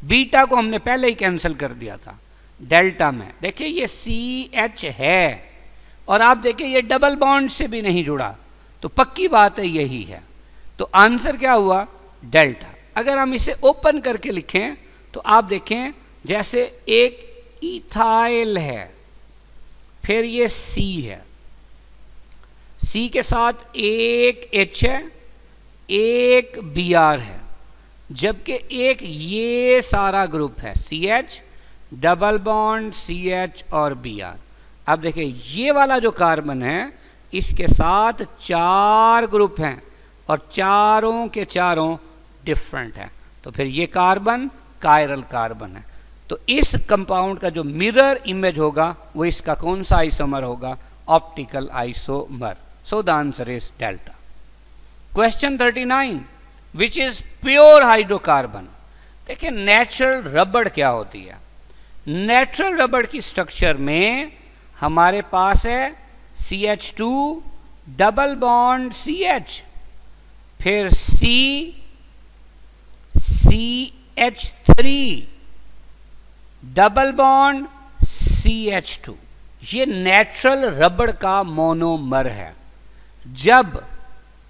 बीटा को हमने पहले ही कैंसिल कर दिया था। डेल्टा में देखिए ये CH है और आप देखिए ये डबल बॉन्ड से भी नहीं जुड़ा, तो पक्की बात है यही है। तो आंसर क्या हुआ, डेल्टा। अगर हम इसे ओपन करके लिखें तो आप देखें जैसे एक इथाइल है, फिर ये C है, C के साथ एक H है, एक Br है, जबकि एक ये सारा ग्रुप है CH डबल बॉन्ड CH और Br। अब देखिए ये वाला जो कार्बन है इसके साथ 4 ग्रुप हैं और चारों के चारों डिफरेंट है, तो फिर ये कार्बन कायरल कार्बन है। तो इस कंपाउंड का जो मिरर इमेज होगा वो इसका कौन सा आइसोमर होगा, optical isomer. So the answer is delta. Question 39, which is pure hydrocarbon. देखिए नेचुरल रबड़ क्या होती है, नेचुरल रबड़ की स्ट्रक्चर में हमारे पास है CH2 डबल बॉन्ड CH, फिर CH3 डबल बॉन्ड CH2। ये नेचुरल रबड़ का मोनोमर है। जब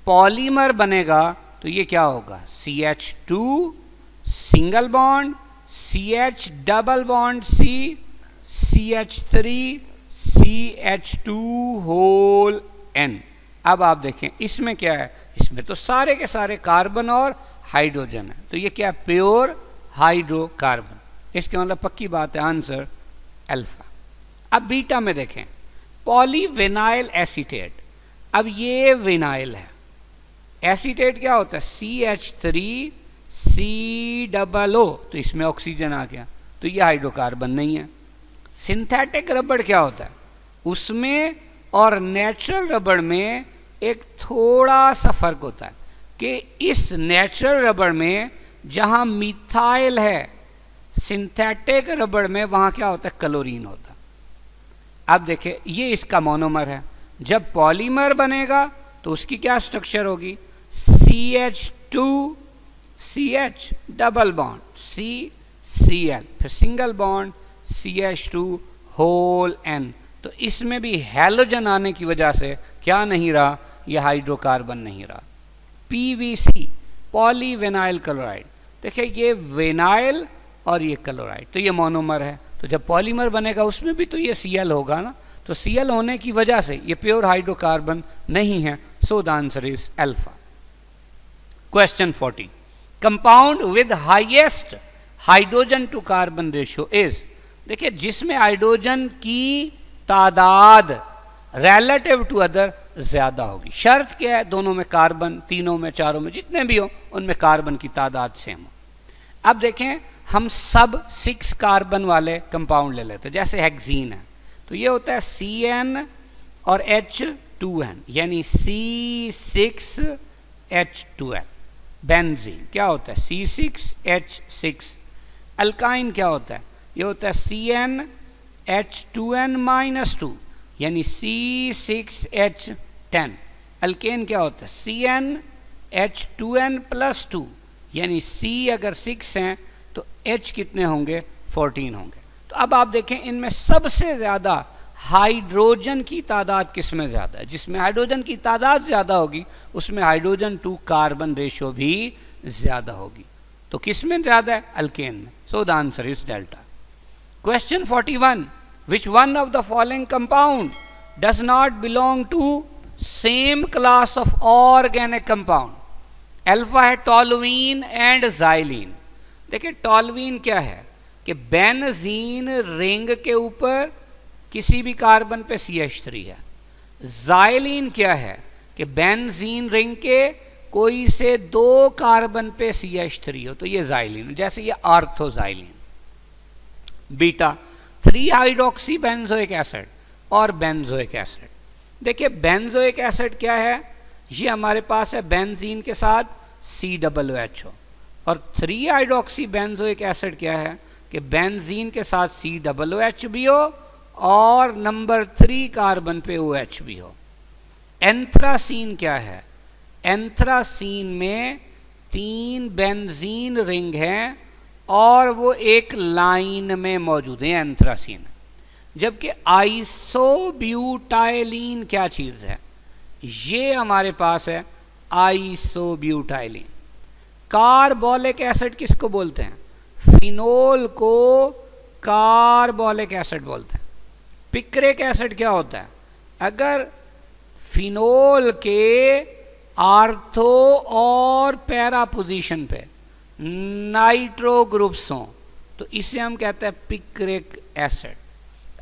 पॉलीमर बनेगा तो ये क्या होगा, CH2 single bond CH double bond C, CH3 CH2 whole N। अब आप देखें इसमें क्या है, इसमें तो सारे के सारे कार्बन और हाइड्रोजन है, तो ये क्या है, प्योर हाइड्रोकार्बन। इसके मतलब पक्की बात है आंसर अल्फा। अब बीटा में देखें पॉलीविनाइल एसीटेट। अब ये विनाइल है, एसीटेट क्या होता है, CH3 COO, तो इसमें ऑक्सीजन आ गया, तो ये हाइड्रोकार्बन नहीं है। सिंथेटिक रबड़ क्या होता है, उसमें और नेचुरल रबड़ में एक थोड़ा सा फर्क होता है कि इस नेचुरल रबड़ में जहां मिथाइल है, सिंथेटिक रबड़ में वहां क्या होता है, क्लोरीन होता है। अब देखिए ये इसका मोनोमर है, जब पॉलीमर बनेगा तो उसकी क्या स्ट्रक्चर होगी, CH2 CH double bond C Cl, फिर single bond CH2 whole N। तो इसमें भी हैलोजन आने की वजह से क्या नहीं रहा, यह हाइड्रोकार्बन नहीं रहा। PVC पॉलीविनाइल क्लोराइड, देखिए ये विनाइल और ये क्लोराइड, तो ये मोनोमर है, तो जब पॉलीमर बनेगा उसमें भी तो ये Cl होगा ना, तो Cl होने की वजह से ये प्योर हाइड्रोकार्बन नहीं है। So the answer is alpha. Question 40, compound with highest hydrogen to carbon ratio is. देखिए जिसमें हाइड्रोजन की तादाद रिलेटिव टू अदर ज्यादा होगी। शर्त क्या है, दोनों में कार्बन, तीनों में, चारों में, जितने भी हो उनमें कार्बन की तादाद सेम हो। अब देखें हम सब 6 कार्बन वाले कंपाउंड ले लेते हैं, जैसे हेक्सीन है तो ये होता है CN और H2N यानी C6H12। बेंजीन क्या होता है, C6H6। अल्काइन क्या होता है, ये होता है CnH2n-2 यानी C6H10। अल्केन क्या होता है, CnH2n+2 यानी C अगर 6 हैं तो H कितने होंगे, 14 होंगे। तो अब आप देखें इनमें सबसे ज़्यादा हाइड्रोजन की तादाद किस में ज़्यादा है, जिसमें हाइड्रोजन की तादाद ज़्यादा होगी उसमें हाइड्रोजन टू कार्बन रेशियो भी ज़्यादा होगी। तो किस में ज़्यादा है, अल्केन में। So the answer is delta. Question 41, which one of the following compound does not belong to same class of organic compound. Alpha है टॉलुईन एंड जाइलीन। देखिए टॉलुईन क्या है कि बेंजीन रिंग के ऊपर किसी भी कार्बन पे CH3 है। जाइलीन क्या है कि बेंजीन रिंग के कोई से 2 कार्बन पे CH3 हो, तो ये जाइलीन, जैसे ये आर्थोजाइलीन। बीटा 3 हाइड्रोक्सी बेंजोइक एसिड और बेंजोइक एसिड। देखिए बेंजोइक एसिड क्या है, ये हमारे पास है बेंजीन के साथ COOH और 3 हाइड्रोक्सी बेंजोइक एसिड क्या है कि बेंजीन के साथ COOH भी हो और नंबर 3 कार्बन पे OH भी हो। एंथ्रासीन क्या है, एंथ्रासीन में 3 बेंजीन रिंग हैं और वो एक लाइन में मौजूद है एंथ्रासीन। जबकि आइसोब्यूटाइलीन क्या चीज़ है, ये हमारे पास है आइसोब्यूटाइलीन। कार्बोलिक एसिड किसको बोलते हैं, फिनोल को कार्बोलिक एसिड बोलते हैं। पिक्रिक एसिड क्या होता है, अगर फिनोल के आर्थो और पैरा पोजीशन पे नाइट्रो ग्रुप्स हों तो इसे हम कहते हैं पिक्रिक एसिड।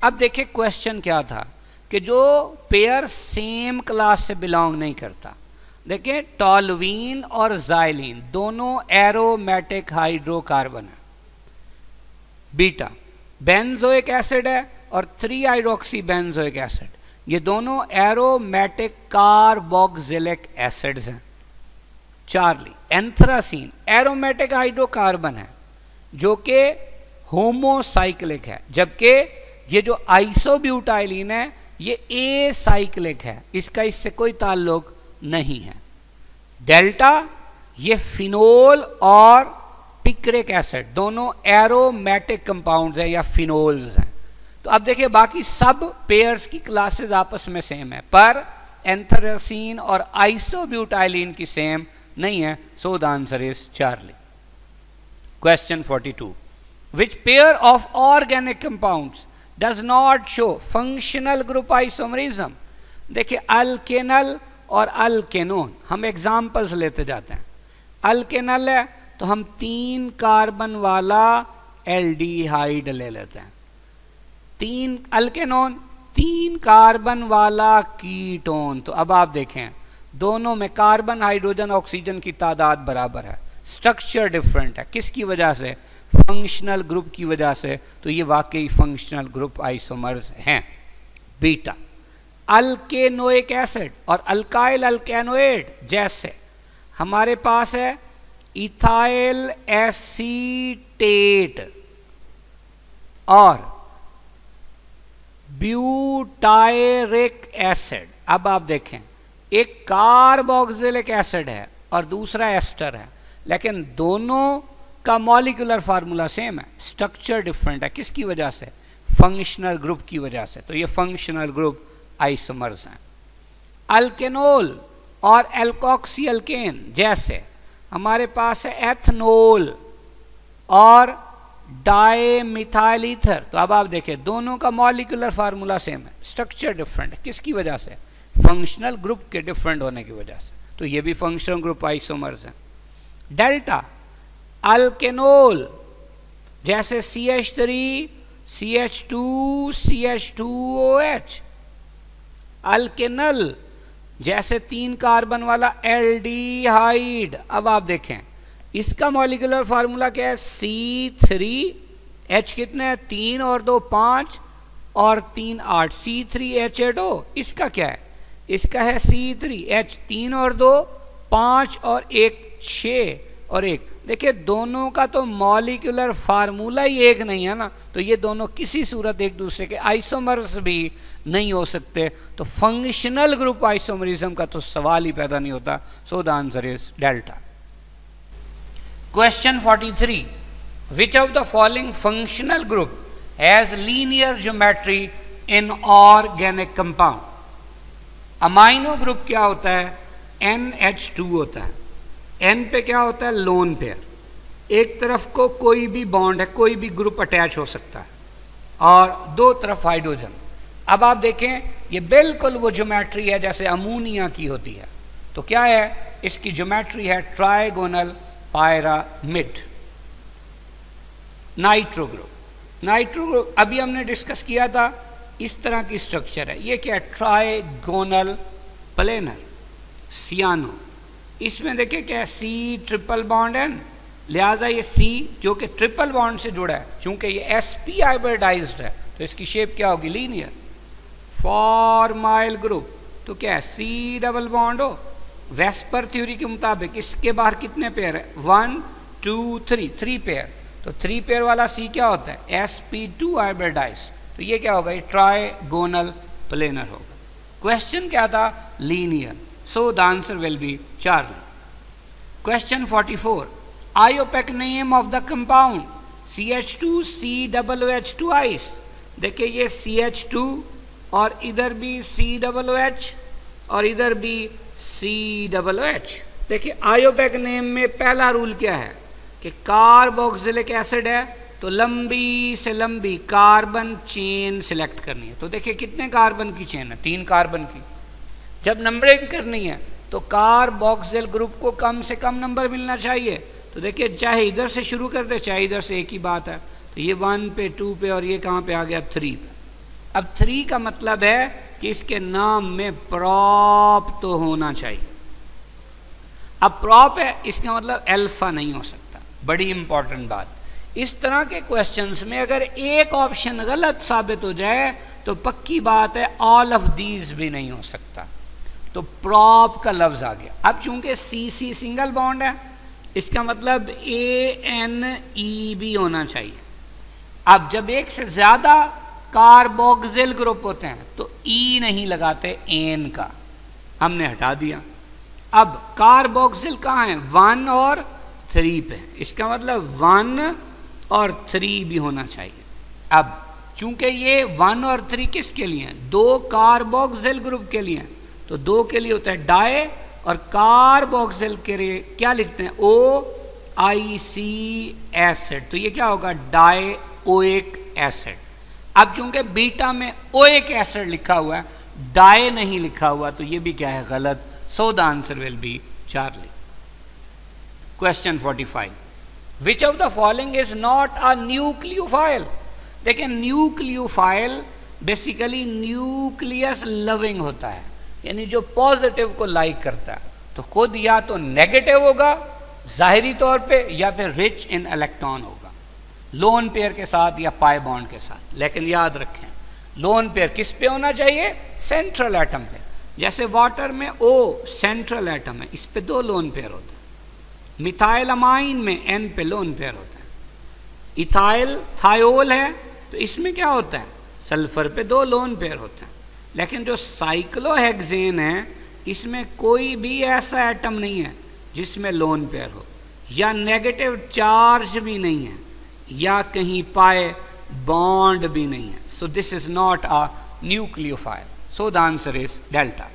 अब देखिए क्वेश्चन क्या था कि जो पेयर सेम क्लास से बिलोंग नहीं करता। देखिए टॉलुईन और जाइलीन दोनों एरोमेटिक हाइड्रोकार्बन है। बीटा बेंजोइक एसिड है और 3 हाइड्रोक्सी बेंजोइक एसिड, ये दोनों एरोमेटिक कार्बोक्सिलिक एसिड्स हैं। चार्ली एंथ्रासीन एरोमेटिक हाइड्रोकार्बन है जो कि होमोसाइक्लिक है, जबकि ये जो आइसोब्यूटाइलिन है ये एसाइक्लिक है, इसका इससे कोई ताल्लुक नहीं है। डेल्टा ये फिनोल और पिक्रिक एसिड दोनों एरोमेटिक कंपाउंड्स हैं या फिनोल्स हैं। तो अब देखिए बाकी सब पेयर्स की क्लासेस आपस में सेम है, पर एंथ्रेसीन और आइसोब्यूटाइलिन की सेम नहीं है। So the answer is Charlie. Question 42, which pair of organic compounds does not show functional group isomerism? देखिए अल्केनल और अल्केनोन, हम एग्जाम्पल्स लेते जाते हैं। अल्केनल है तो हम 3 कार्बन वाला एल्डिहाइड ले लेते हैं। 3 अल्केनोन 3 कार्बन वाला कीटोन। तो अब आप देखें दोनों में कार्बन हाइड्रोजन ऑक्सीजन की तादाद बराबर है, स्ट्रक्चर डिफरेंट है। किसकी वजह से? फंक्शनल ग्रुप की वजह से। तो ये वाकई फंक्शनल ग्रुप आइसोमर्स हैं। बीटा अल्केनोइक एसिड और अल्काइल अल्केनोइड, जैसे हमारे पास है इथाइल एसीटेट और ब्यूटायरिक एसिड। अब आप देखें एक कार्बोक्सिलिक एसिड है और दूसरा एस्टर है, लेकिन दोनों का मॉलिक्यूलर फार्मूला सेम है, स्ट्रक्चर डिफरेंट है। किसकी वजह से? फंक्शनल ग्रुप की वजह से। तो ये फंक्शनल ग्रुप आइसोमर्स हैं। अल्केनोल और एल्कोक्सी अल्केन, जैसे हमारे पास है एथनोल और डाइमिथाइल ईथर। तो अब आप देखें दोनों का मॉलिक्यूलर फार्मूला सेम है, स्ट्रक्चर डिफरेंट है। किसकी वजह से? फंक्शनल ग्रुप के डिफरेंट होने की वजह से। तो ये भी फंक्शनल ग्रुप आइसोमर्स हैं। डेल्टा अल्केनोल, जैसे CH3 CH2 CH2OH। अल्केनल, जैसे 3 कार्बन वाला एल्डिहाइड। अब आप देखें इसका मॉलिक्यूलर फार्मूला क्या है? C3H कितने हैं? 3 और 2 5 और 3 8, C3H8O। इसका क्या है? इसका है C3H, 3 और 2 5 और 1 6 और 1। देखिए दोनों का तो मॉलिक्यूलर फार्मूला ही एक नहीं है ना, तो ये दोनों किसी सूरत एक दूसरे के आइसोमर्स भी नहीं हो सकते। तो फंक्शनल ग्रुप आइसोमरिज्म का तो सवाल ही पैदा नहीं होता। सो the answer is delta. Question 43, which of the following functional group has linear geometry in organic compound? Amino group क्या होता है? NH2 होता है। N पे क्या होता है? Lone pair. एक तरफ को कोई भी बॉन्ड है, कोई भी ग्रुप अटैच हो सकता है, और 2 तरफ हाइड्रोजन। अब आप देखें ये बिल्कुल वो ज्योमेट्री है जैसे अमोनिया की होती है। तो क्या है इसकी ज्योमेट्री? है trigonal pyramid. Nitro group, nitro group अभी हमने डिस्कस किया था, इस तरह की स्ट्रक्चर है। ये क्या है? Trigonal planar. सियानो, इसमें देखिए क्या है? C ट्रिपल बॉन्ड N, लिहाजा ये C जो कि ट्रिपल बॉन्ड से जुड़ा है, चूंकि ये sp हाइब्रिडाइज्ड है तो इसकी शेप क्या होगी? लीनियर। फॉर्माइल ग्रुप, तो क्या है? C डबल बॉन्ड हो। वेस्पर थ्योरी के मुताबिक इसके बाहर कितने पेयर है? 1 2 3, 3 पेयर। तो 3 पेयर वाला C क्या होता है? sp2 hybridised. तो ये क्या होगा? ये ट्राइगोनल प्लेनर होगा। क्वेश्चन क्या था? Linear. So the answer will be Charlie. Question 44. IUPAC name of the compound CH2COOH twice. देखिए ये CH2 और इधर भी COOH और इधर भी COOH। देखिए IUPAC नेम में पहला रूल क्या है कि कार्बोक्सिलिक एसिड है तो लंबी से लंबी कार्बन चेन सिलेक्ट करनी है। तो देखिए कितने कार्बन की चेन है? 3 कार्बन की। जब नंबरिंग करनी है तो कार्बोक्सिल ग्रुप को कम से कम नंबर मिलना चाहिए। तो देखिए चाहे इधर से शुरू कर दे चाहे इधर से, एक ही बात है। तो ये 1 पे 2 पे और ये कहाँ पे आ गया? 3 पे। अब 3 का मतलब है कि इसके नाम में प्रॉप तो होना चाहिए। अब प्रॉप है इसका मतलब अल्फा नहीं हो सकता। बड़ी इंपॉर्टेंट बात, इस तरह के क्वेश्चंस में अगर एक ऑप्शन गलत साबित हो जाए तो पक्की बात है ऑल ऑफ दीज भी नहीं हो सकता। तो प्रॉप का लफ्ज आ गया। अब चूंकि CC सिंगल बॉन्ड है इसका मतलब ANE भी होना चाहिए। अब जब एक से ज्यादा कार्बोक्सिल ग्रुप होते हैं तो ई नहीं लगाते, एन का हमने हटा दिया। अब कार्बोक्सिल कहाँ है? 1 और 3 पे, इसका मतलब 1 और 3 भी होना चाहिए। अब चूंकि ये 1 और 3 किसके लिए हैं? 2 कार्बोक्सिल ग्रुप के लिए हैं, तो 2 के लिए होता है डाई, और कार्बोक्सिल के लिए क्या लिखते हैं? OIC एसिड, तो ये क्या होगा? Dioic acid. अब चूंकि बीटा में ओइक एसिड लिखा हुआ है, डाई नहीं लिखा हुआ, तो ये भी क्या है? गलत। सो the answer will B Charlie. Question 45, which of the following is not a nucleophile? देखिए न्यूक्लियोफाइल बेसिकली न्यूक्लियस लविंग होता है, यानी जो पॉजिटिव को लाइक करता है, तो खुद या तो नेगेटिव होगा जाहिरी तौर पे, या फिर रिच इन इलेक्ट्रॉन होगा, लोन पेयर के साथ या पाई बॉन्ड के साथ। लेकिन याद रखें लोन पेयर किस पे होना चाहिए? सेंट्रल एटम पे। जैसे वाटर में O सेंट्रल एटम है, इस पे 2 लोन पेयर होते हैं। मिथाइल अमाइन में N पे लोन पेयर होता है। इथाइल थायोल है तो इसमें क्या होता है? सल्फर पे 2 लोन पेयर होते हैं। लेकिन जो साइक्लोहेक्सेन है इसमें कोई भी ऐसा एटम नहीं है जिसमें लोन पेयर हो, या नेगेटिव चार्ज भी नहीं है, या कहीं पाए बॉन्ड भी नहीं है। So this is not a nucleophile. So the answer is delta.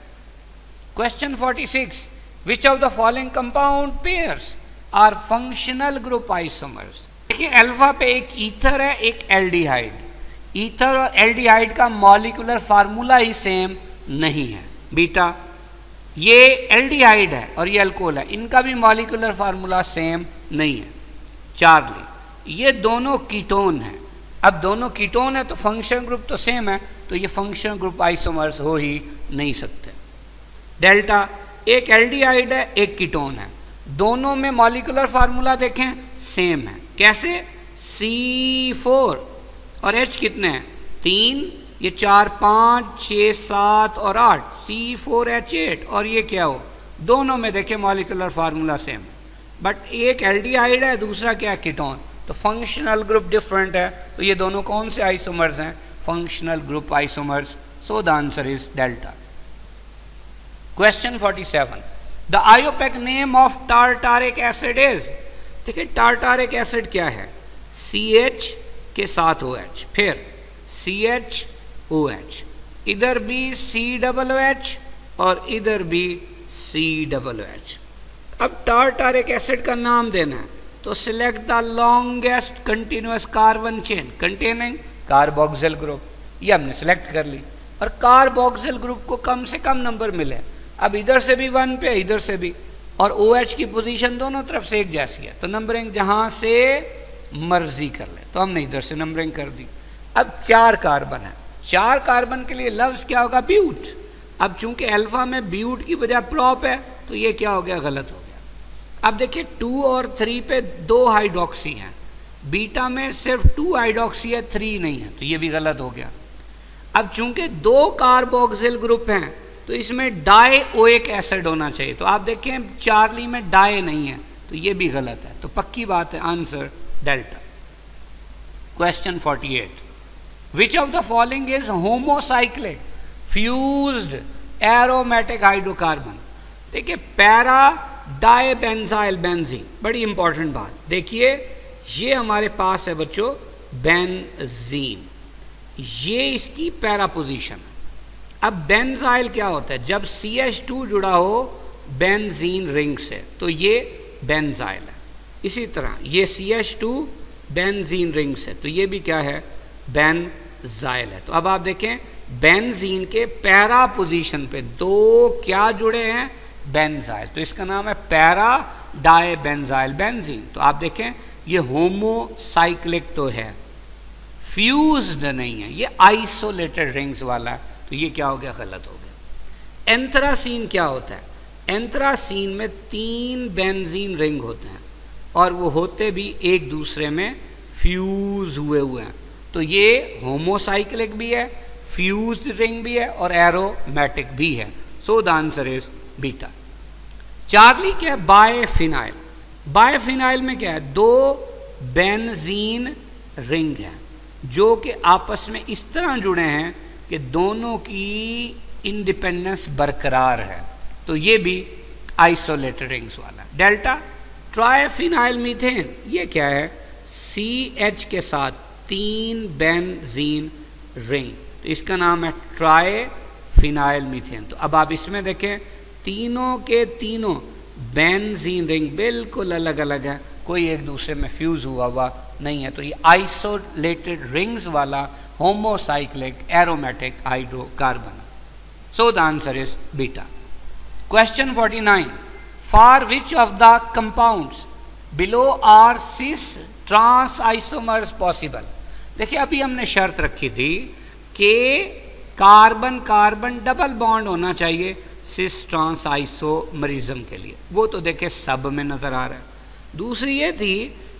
Question 46, which of the following compound pairs are functional group isomers? देखिए अल्फा पे एक ईथर है, एक एल्डिहाइड। ईथर और एल्डिहाइड का मॉलिक्यूलर फार्मूला ही सेम नहीं है। बीटा ये एल्डिहाइड है और ये अल्कोहल है, इनका भी मॉलिक्यूलर फार्मूला सेम नहीं है। चार्ली ये दोनों कीटोन है। अब दोनों कीटोन है तो फंक्शन ग्रुप तो सेम है, तो ये फंक्शन ग्रुप आइसोमर्स हो ही नहीं सकते। डेल्टा एक एल्डिहाइड है, एक कीटोन है, दोनों में मॉलिक्यूलर फार्मूला देखें सेम है। कैसे? C4 और H कितने हैं? 3, ये 4 5 6 7 और 8, C4H8, और ये क्या हो? दोनों में देखें मॉलिक्यूलर फार्मूला सेम, बट एक एल्डिहाइड है दूसरा क्या है? कीटोन, तो फंक्शनल ग्रुप डिफरेंट है। तो ये दोनों कौन से आइसोमर्स हैं? Functional group isomers. So the answer is delta. Question 47, the IUPAC name of tartaric acid is? देखिए टार्टारिक एसिड क्या है? CH के साथ OH, फिर CHOH, इधर भी COOH और इधर भी COOH। अब टार्टारिक एसिड का नाम देना है तो select the longest continuous carbon chain containing carboxyl group, ये हमने सेलेक्ट कर ली, और कार्बोक्सिल ग्रुप को कम से कम नंबर मिले। अब इधर से भी 1 पे, इधर से भी, और OH की पोजीशन दोनों तरफ से एक जैसी है, तो नंबरिंग जहां से मर्जी कर ले, तो हमने इधर से नंबरिंग कर दी। अब 4 कार्बन है, 4 कार्बन के लिए लफ्ज क्या होगा? ब्यूट। अब चूंकि अल्फा में ब्यूट की बजाय प्रॉप है तो ये क्या हो गया? गलत हो गया। अब देखिए 2 और 3 पे 2 हाइड्रोक्सी हैं, बीटा में सिर्फ 2 हाइड्रोक्सी है, 3 नहीं है, तो ये भी गलत हो गया। अब चूंकि 2 कार्बोक्सिल ग्रुप हैं तो इसमें डाइओइक एसिड होना चाहिए, तो आप देखें चार्ली में डाई नहीं है, तो ये भी गलत है। तो पक्की बात है answer delta. Question 48, which of the following is homocyclic fused aromatic hydrocarbon? देखिए पैरा डाइबेंजाइल बेंजीन, बड़ी इंपॉर्टेंट बात। देखिए ये हमारे पास है बच्चों बेंजीन, ये इसकी पैरा पोजीशन है। अब बेंजाइल क्या होता है? जब CH2 जुड़ा हो बेंजीन रिंग से तो ये बेंजाइल है। इसी तरह ये CH2 बेंजीन रिंग से, तो ये भी क्या है? बेंजाइल है। तो अब आप देखें बेंजीन के पैरा पोजीशन पे 2 क्या जुड़े हैं? बेंजाइल, तो इसका नाम है पैरा डाइबेंजाइल बेंजीन। तो आप देखें ये होमोसाइक्लिक तो है, फ्यूज्ड नहीं है, ये आइसोलेटेड रिंग्स वाला है, तो ये क्या हो गया? गलत हो गया। एंथ्रासीन क्या होता है? एंथ्रासीन में 3 बेंजीन रिंग होते हैं और वो होते भी एक दूसरे में फ्यूज हुए हैं, तो ये होमोसाइक्लिक भी है, फ्यूज रिंग भी है और एरोमेटिक भी है। So the answer is beta. Charlie क्या है? बायफिनाइल। बायफिनाइल में क्या है? 2 बेंजीन रिंग है, जो कि आपस में इस तरह जुड़े हैं कि दोनों की इंडिपेंडेंस बरकरार है, तो ये भी आइसोलेटेड रिंग्स वाला। डेल्टा ट्राइफिनाइल मीथेन, ये क्या है, CH के साथ 3 बेंजीन रिंग, तो इसका नाम है ट्राइफिनाइल मीथेन। तो अब आप इसमें देखें तीनों के तीनों बेंजीन रिंग बिल्कुल अलग अलग है, कोई एक दूसरे में फ्यूज हुआ नहीं है, तो ये आइसोलेटेड रिंग्स वाला homocyclic aromatic hydrocarbon. So the answer is beta. Question 49, for which of the compounds below are cis trans isomers possible. देखिए अभी हमने शर्त रखी थी कि कार्बन कार्बन डबल बॉन्ड होना चाहिए सिस ट्रांस आइसोमरिज्म के लिए, वो तो देखिए सब में नजर आ रहा है। दूसरी ये थी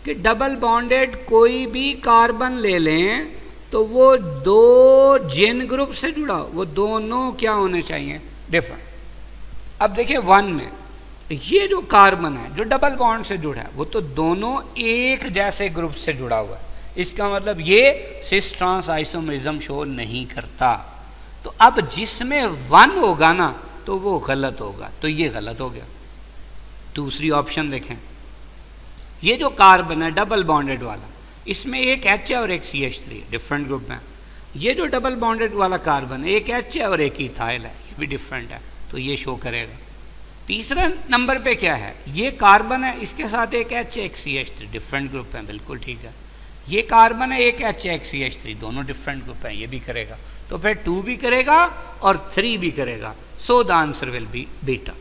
कि डबल बॉन्डेड कोई भी कार्बन ले लें तो वो दो जिन ग्रुप से जुड़ा, वो दोनों क्या होने चाहिए, डिफरेंट। अब देखिए 1 में ये जो कार्बन है जो डबल बॉन्ड से जुड़ा है वो तो दोनों एक जैसे ग्रुप से जुड़ा हुआ है, इसका मतलब ये सिस ट्रांस आइसोमरिज्म शो नहीं करता। तो अब जिसमें 1 होगा ना तो वो गलत होगा, तो ये गलत हो गया। दूसरी ऑप्शन देखें, ये जो कार्बन है डबल बॉन्डेड वाला, इसमें एक H है और एक CH3 डिफरेंट ग्रुप में। ये जो डबल बॉन्डेड वाला कार्बन है एक H है और एक इथाइल है, ये भी डिफरेंट है, तो ये शो करेगा। तीसरे नंबर पे क्या है, ये कार्बन है इसके साथ एक H एक CH3 डिफरेंट ग्रुप है, बिल्कुल ठीक है। ये कार्बन है एक H एक CH3 दोनों डिफरेंट ग्रुप है, ये भी करेगा, तो फिर 2 भी करेगा और 3 भी करेगा। सो the answer will be beta.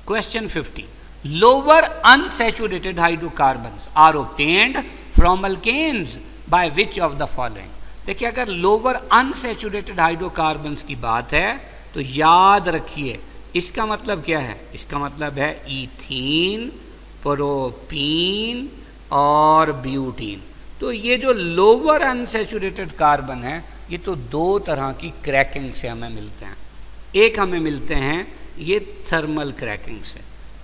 Question 50, lower unsaturated hydrocarbons are obtained from alkanes by which of the following। देखिए अगर लोअर अनसेचुरेटेड हाइड्रोकार्बन्स की बात है तो याद रखिए इसका मतलब क्या है, इसका मतलब है इथीन, प्रोपीन और ब्यूटीन। तो ये जो लोअर अनसेचुरेटेड कार्बन है ये तो 2 तरह की क्रैकिंग से हमें मिलते हैं, एक हमें मिलते हैं ये थर्मल क्रैकिंग से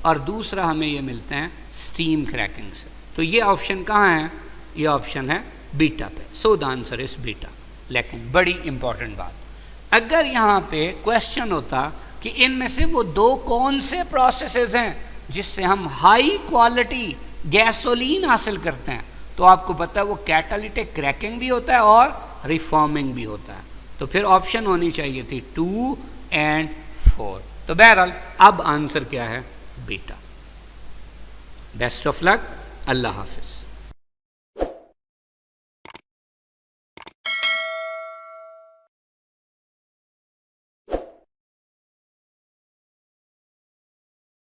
और दूसरा हमें ये मिलते हैं स्टीम क्रैकिंग से। तो ये ऑप्शन कहाँ है, ये ऑप्शन है बीटा पे। So the answer is beta. लेकिन बड़ी इंपॉर्टेंट बात, अगर यहाँ पे क्वेश्चन होता कि इनमें से वो 2 कौन से प्रोसेसेस हैं जिससे हम हाई क्वालिटी गैसोलीन हासिल करते हैं, तो आपको पता है वो कैटालिटिक क्रैकिंग भी होता है और रिफॉर्मिंग भी होता है, तो फिर ऑप्शन होनी चाहिए थी 2 एंड 4। तो बहरहाल अब आंसर क्या है, beta. Best of luck, Allah Hafiz.